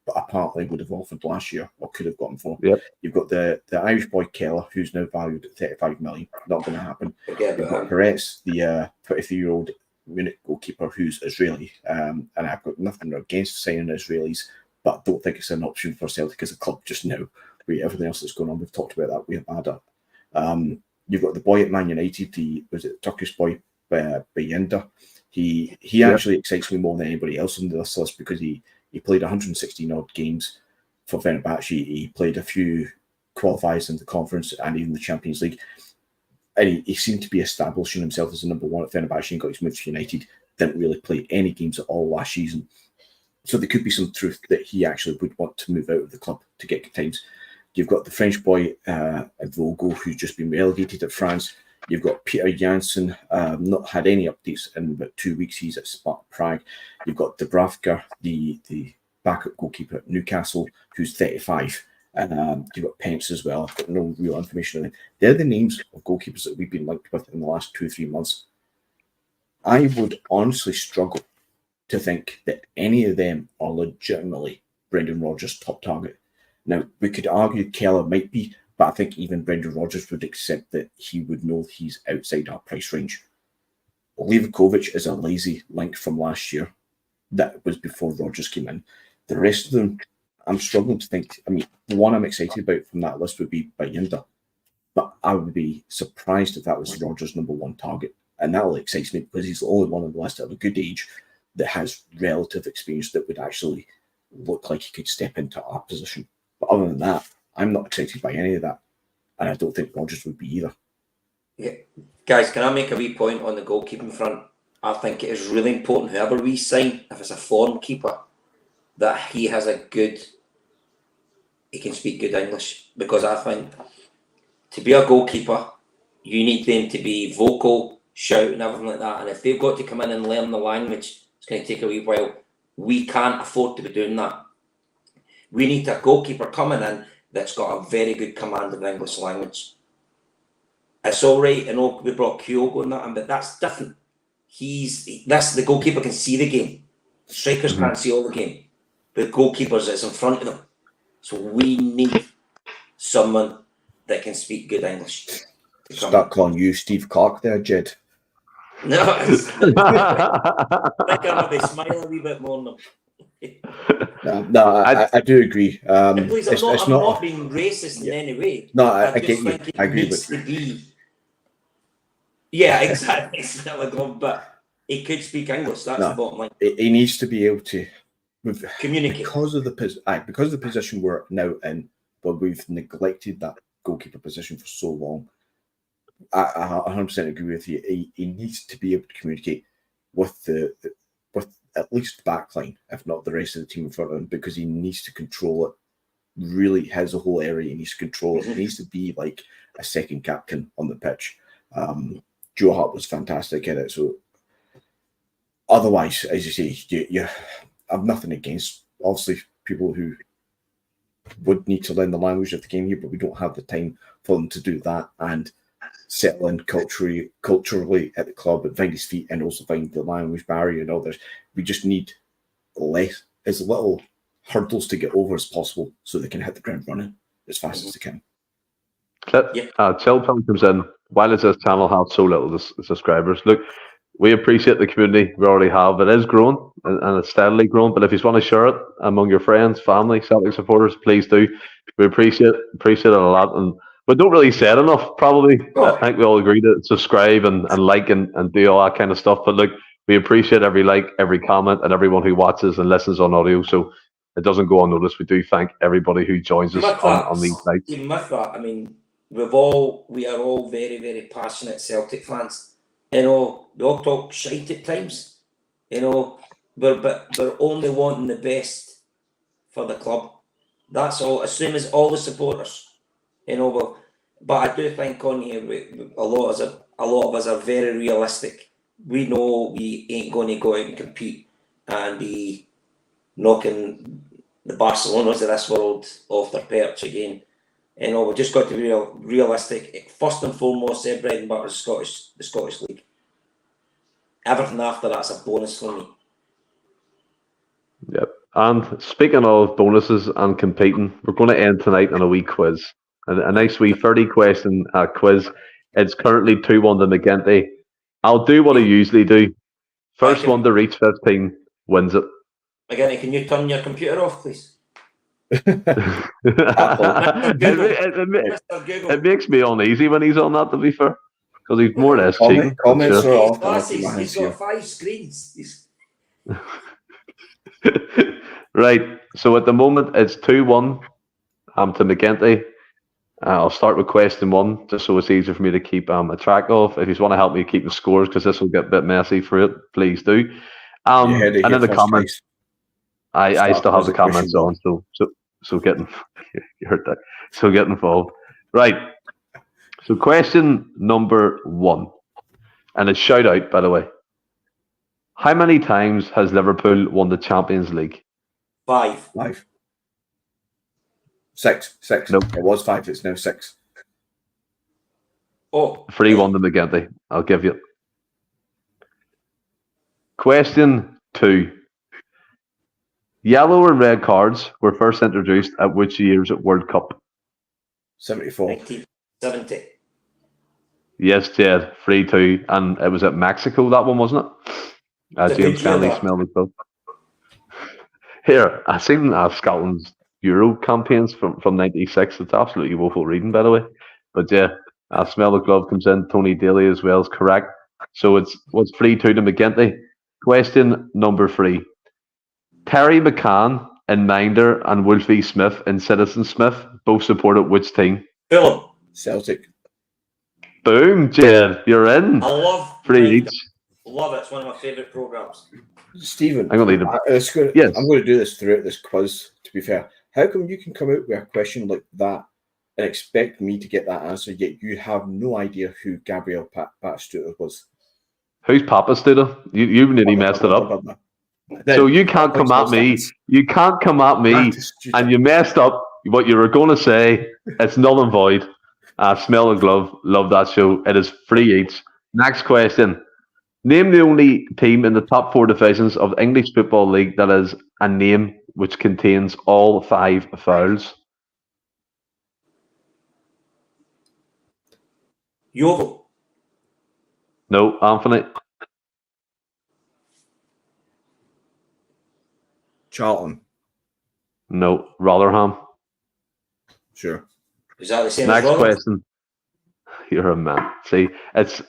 But apparently would have offered last year or could have gotten for. Yep. You've got the Irish boy Keller, who's now valued at $35 million. Not going to happen. You've got Perez, the 23-year-old Munich goalkeeper who's Israeli. And I've got nothing against signing Israelis, but don't think it's an option for Celtic as a club just now. With everything else that's going on, we've talked about that. We have had you've got the boy at Man United, the Turkish boy Bayinda. He actually excites me more than anybody else on this list because he played 116 odd games for Fenerbahce. He played a few qualifiers in the conference and even the Champions League. And he seemed to be establishing himself as the number one at Fenerbahce and got his move to United. Didn't really play any games at all last season. So there could be some truth that he actually would want to move out of the club to get good times. You've got the French boy at Vogo, who's just been relegated at France. You've got Peter Janssen, not had any updates in about 2 weeks. He's at Sparta Prague. You've got Dubravka, the backup goalkeeper at Newcastle, who's 35. And you've got Pence as well. I've got no real information on them. They're the names of goalkeepers that we've been linked with in the last 2 or 3 months. I would honestly struggle to think that any of them are legitimately Brendan Rodgers' top target. Now, we could argue Keller might be, but I think even Brendan Rodgers would accept that he would know he's outside our price range. Livakovic is a lazy link from last year. That was before Rodgers came in. The rest of them, I'm struggling to think. I mean, the one I'm excited about from that list would be Bayinda, but I would be surprised if that was Rodgers' number one target. And that'll excite me because he's the only one on the list of a good age that has relative experience that would actually look like he could step into our position. But other than that, I'm not excited by any of that. And I don't think Rodgers would be either. Yeah. Guys, can I make a wee point on the goalkeeping front? I think it is really important, whoever we sign, if it's a foreign keeper, that he can speak good English. Because I think to be a goalkeeper, you need them to be vocal, shout and everything like that. And if they've got to come in and learn the language, it's going to take a wee while. We can't afford to be doing that. We need a goalkeeper coming in that's got a very good command of the English language. It's all right, I know we brought Kyogo and that, but that's different. The goalkeeper can see the game. The strikers can't see all the game. The goalkeepers is in front of them. So we need someone that can speak good English. Start calling you Steve Clark there, Jed. No, it's I think I'm going to smile a wee bit more than I do agree. Please, I'm not being racist in any way. No, I get you. I agree with you. Yeah, exactly. But he could speak English. That's the bottom line. He needs to be able to communicate because of the position we're now in, but we've neglected that goalkeeper position for so long. I 100% agree with you. He needs to be able to communicate with with at least backline, if not the rest of the team in front of him, because he needs to control it. Really has a whole area. He needs to control it. He needs to be like a second captain on the pitch. Joe Hart was fantastic at it. So otherwise, as you say, I've nothing against obviously people who would need to learn the language of the game here, but we don't have the time for them to do that and settle in culturally at the club and find his feet and also find the language barrier and others. We just need as little hurdles to get over as possible so they can hit the ground running as fast as they can. Chilpin comes in. Why does this channel have so little subscribers? Look, we appreciate the community we already have. It is growing and it's steadily growing. But if you want to share it among your friends, family, Celtic supporters, please do. We appreciate it a lot. And we don't really say it enough, probably. I think we all agree to subscribe and like and do all that kind of stuff. But look, we appreciate every like, every comment, and everyone who watches and listens on audio. So it doesn't go unnoticed. We do thank everybody who joins us on these nights. Even with that, I mean, we are all very, very passionate Celtic fans. You know, we all talk shite at times. You know, we're only wanting the best for the club. That's all. As same as all the supporters. You know, but I do think on here a lot of us are very realistic. We know we ain't going to go out and compete and be knocking the Barcelonas of this world off their perch again. You know, we've just got to be realistic. First and foremost, their bread and butter is the Scottish League. Everything after that's a bonus for me. Yep. And speaking of bonuses and competing, we're going to end tonight on a wee quiz. A nice wee 30-question quiz. It's currently 2-1 to McGinty. I'll do what I usually do. First one to reach 15 wins it. McGinty, can you turn your computer off, please? It makes me uneasy when he's on that, to be fair. Because he's more or less cheating. Comments are off. He's got 5 screens. Right. So at the moment, it's 2-1 to McGinty. I'll start with question 1, just so it's easier for me to keep a track of. If you want to help me keep the scores, because this will get a bit messy for it, please do. And then the comments. I still have the comments on, so get you heard that. So get involved. Right. So question number 1, and a shout out, by the way. How many times has Liverpool won the Champions League? 5. 6. Nope. It was 5. It's now 6. 3-1 to McGinty. I'll give you. Question 2. Yellow and red cards were first introduced at which year's World Cup? 74. 1970. Yes, Jed. 3-2. And it was at Mexico, that one, wasn't it? James Kennedy smelled the club. Here, I've seen Scotland's Euro campaigns from 96. It's absolutely woeful reading, by the way. But yeah, Smell the Glove comes in. Tony Daly as well is correct. So it's 3-2 to McGinty. Question number 3. Terry McCann in Minder and Wolfie Smith in Citizen Smith both supported which team? Fulham. Celtic. Boom, Jed. You're in. I love 3 each. Love it. It's one of my favourite programmes. Stephen, I'm going to do this throughout this quiz, to be fair. How come you can come out with a question like that and expect me to get that answer, yet you have no idea who Gabriel Batistuta was. Who's Papastuta? You nearly messed it up. So you can't come at me. You can't come at me, and you messed up what you were going to say. It's null and void. Smell the glove. Love that show. It is 3 each. Next question. Name the only team in the top 4 divisions of the English Football League that is a name which contains all 5 vowels. Yeovil. No, Anthony. Charlton. No, Rotherham. Sure. Is that the same Next as question. You're a man. See, it's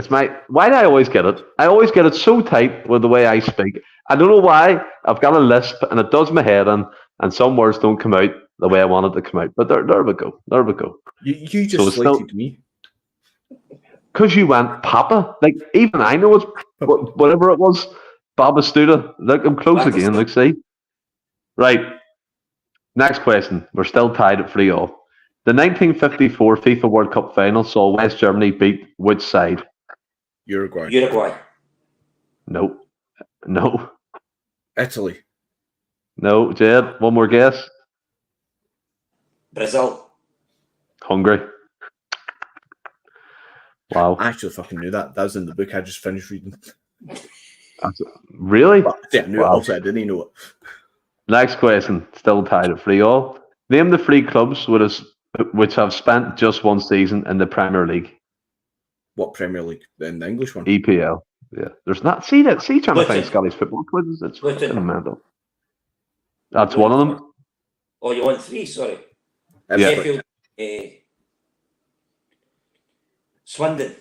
my. Why do I always get it? I always get it so tight with the way I speak. I don't know why. I've got a lisp, and it does my head in, and some words don't come out the way I want it to come out. But there we go. There we go. You just slated me. Because you went Papa. Like, even I know it's whatever it was. Babastuta. Look, I'm close again. Look, see. Right. Next question. We're still tied at 3-3. The 1954 FIFA World Cup final saw West Germany beat which side? Uruguay. No. Italy. No. Jed, one more guess. Brazil. Hungary. Wow. I actually fucking knew that. That was in the book I just finished reading. Really? But yeah, I knew it. Also, I didn't know it. Next question. Still tied at 3-3. Name the 3 clubs which have spent just one season in the Premier League. What Premier League? In the English one? EPL. Yeah. There's not. See trying to find Scottish football quizzes. It's fucking mental. That's one of them. Oh, you want 3? Sorry. Yeah. Sheffield. Swindon.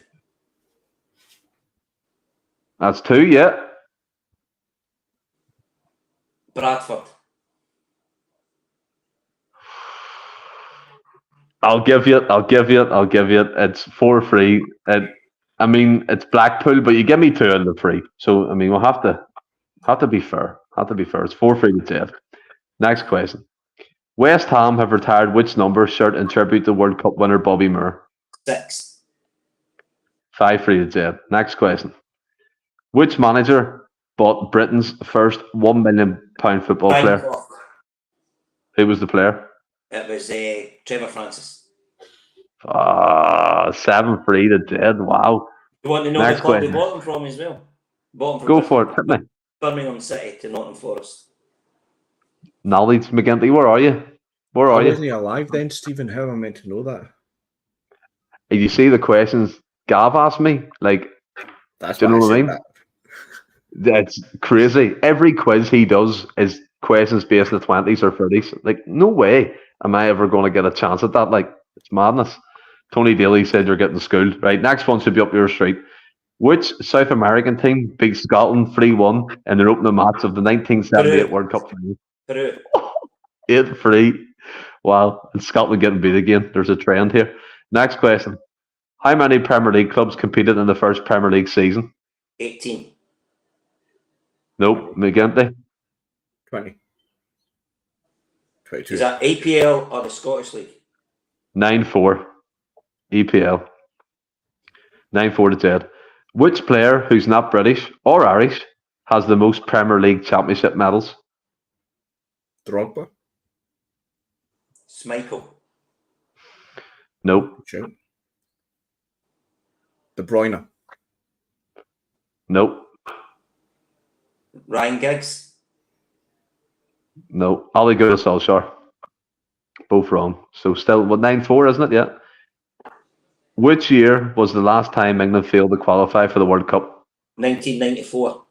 That's 2, yeah. Bradford. I'll give you it. It's 4-3. It's Blackpool, but you give me 2 out of 3. So we'll have to be fair. It's 4-3 to Jeff. Next question. West Ham have retired which number shirt in tribute to World Cup winner Bobby Moore? 6. 5-3 to Jeff. Next question. Which manager bought Britain's first £1 million football player? Who was the player? It was Trevor Francis. 7-3 to Dead. Wow. You want to know the club we bought them from as well? Go for it. Hit me. Birmingham City to Nottingham Forest. Knowledge, McGinty. Where are you? Wasn't he alive then, Stephen? How am I meant to know that? Did you see the questions Gav asked me? Like, that's do you know what I mean? That's crazy. Every quiz he does is questions based in the 20s or 30s. Like, no way am I ever going to get a chance at that. Like, it's madness. Tony Daly said you're getting schooled. Right, next one should be up your street. Which South American team beat Scotland 3-1 in their opening match of the 1978 World Cup final? Peru. 8-3. Wow, and Scotland getting beat again. There's a trend here. Next question. How many Premier League clubs competed in the first Premier League season? 18. Nope, McGinty. 20. 22. Is that APL or the Scottish League? 9-4. EPL. 9-4 to Jed. Which player who's not British or Irish has the most Premier League Championship medals? Drogba. Schmeichel. Nope. Sure. De Bruyne. Nope. Ryan Giggs. No. Ollie Gunnar Solskjaer. Both wrong. So still, 9-4, isn't it? Yeah. Which year was the last time England failed to qualify for the World Cup? 1994.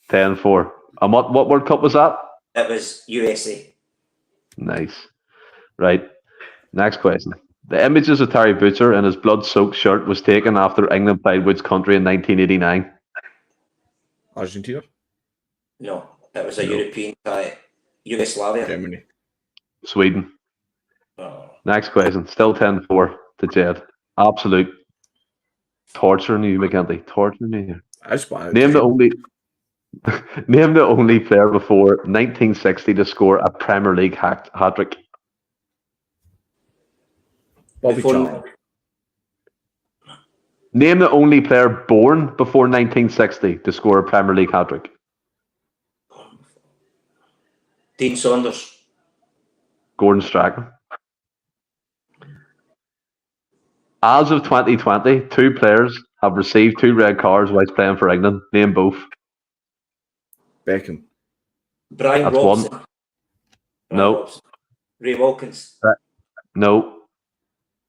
10-4. And what World Cup was that? It was USA. Nice. Right. Next question. The images of Terry Butcher in his blood-soaked shirt was taken after England played which country in 1989? Argentina. No, it was a European tie. Yugoslavia. Germany. Sweden. Oh. Next question. Still 10-4 to Jed. Absolute torturing you, McGinty. Torturing you here. Name the only player before 1960 to score a Premier League hat-trick. Bobby Charlton. Name the only player born before 1960 to score a Premier League hat-trick. Dean Saunders. Gordon Strachan. As of 2020, 2 players have received 2 red cards whilst playing for England. Name both. Beckham. Brian That's Robson. one. Brian No. Robson. Ray Wilkins. No.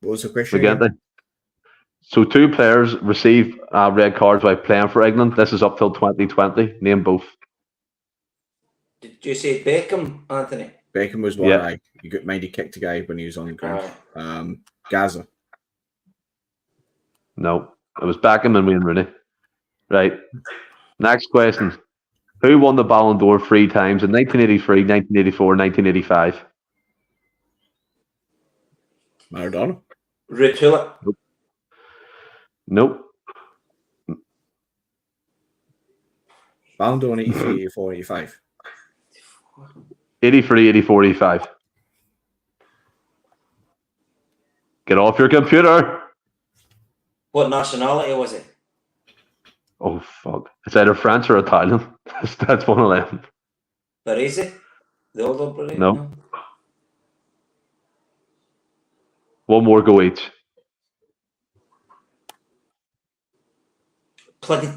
What was the question? McGinty. So 2 players received red cards while playing for England. This is up till 2020. Name both. Did you say Beckham, Anthony? Beckham was one. Yeah. You got mind he kicked a guy when he was on the ground. Gaza. No. It was Beckham and Wayne Rooney. Right. Next question. Who won the Ballon d'Or 3 times in 1983, 1984, 1985? Maradona. Ruud Gullit. Nope. Ballon d'Or 83, 84, 85. 83, 84, 85. Get off your computer. What nationality was it? Oh, fuck. It's either French or Italian. That's one of them. Baresi? The older brother? No. One more go each.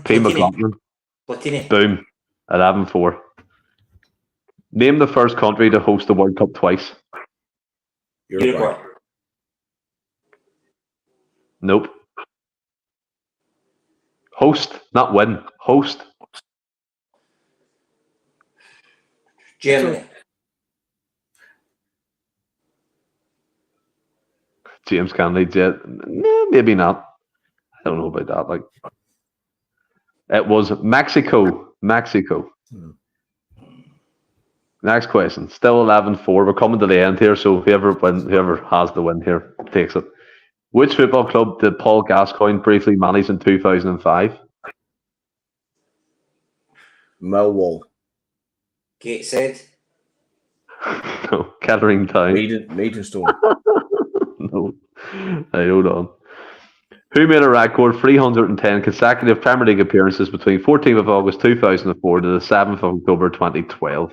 P. McLaughlin. Platini. Boom. 11-4. Name the first country to host the World Cup twice. Uruguay. Nope. Host, not win. Host. Germany. James Kennedy. No, maybe not. I don't know about that. Like, it was Mexico. Next question. Still 11-4. We're coming to the end here, so whoever has the win here takes it. Which football club did Paul Gascoigne briefly manage in 2005? Millwall. Gateshead. No. Kettering Town. Maidstone. No. Hey, hold on. Who made a record 310 consecutive Premier League appearances between 14th of August 2004 to the 7th of October 2012?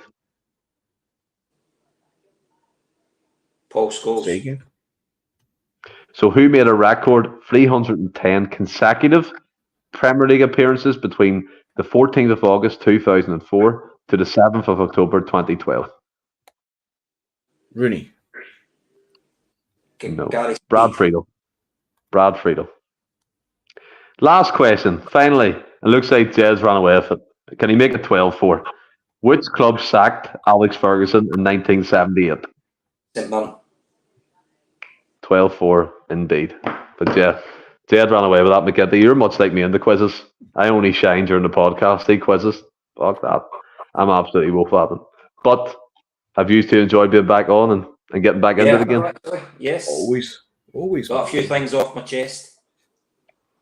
Paul Scholes. Speaking. So who made a record 310 consecutive Premier League appearances between the 14th of August 2004 to the 7th of October 2012? Rooney. No. Gary Brad Speed. Friedel. Last question. Finally, it looks like Jed's ran away with it. Can he make it 12-4? Which club sacked Alex Ferguson in 1978? St. Mirren. 12-4 indeed. But Jed ran away with that, McGinty. You're much like me in the quizzes. I only shine during the podcast. He quizzes. Fuck that. I'm absolutely wolf at them. But have you two enjoyed being back on and getting back into the game? Actually, yes. Always. Got a few things off my chest.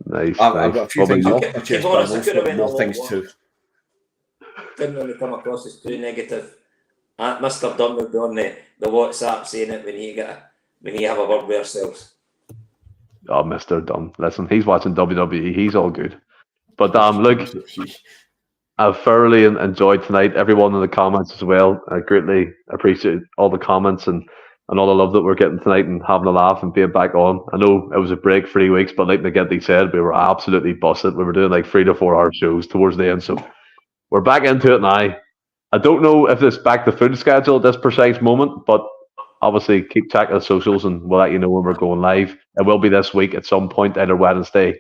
Nice. I've got a few things off my To chest, be honest, I but could have I've been got a more lot things worse. too. Didn't really come across as too negative. Mr. Dunn would be on the WhatsApp saying it when you have a word with yourselves. Oh, Mr. Dunn. Listen, he's watching WWE. He's all good. But look, I've thoroughly enjoyed tonight. Everyone in the comments as well. I greatly appreciate all the comments and all the love that we're getting tonight and having a laugh and being back on. I know it was a break 3 weeks, but like McGinty said, we were absolutely busted. We were doing like 3 to 4 hour shows towards the end. So we're back into it now. I don't know if it's back to full schedule at this precise moment, but obviously keep checking the socials and we'll let you know when we're going live. It will be this week at some point, either Wednesday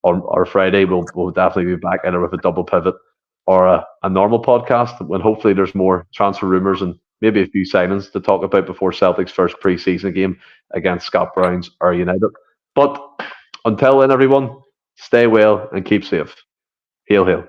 or Friday. We'll definitely be back either with a double pivot or a normal podcast when hopefully there's more transfer rumours and maybe a few signings to talk about before Celtic's first pre-season game against Scott Browns or United. But until then, everyone, stay well and keep safe. Hail, hail.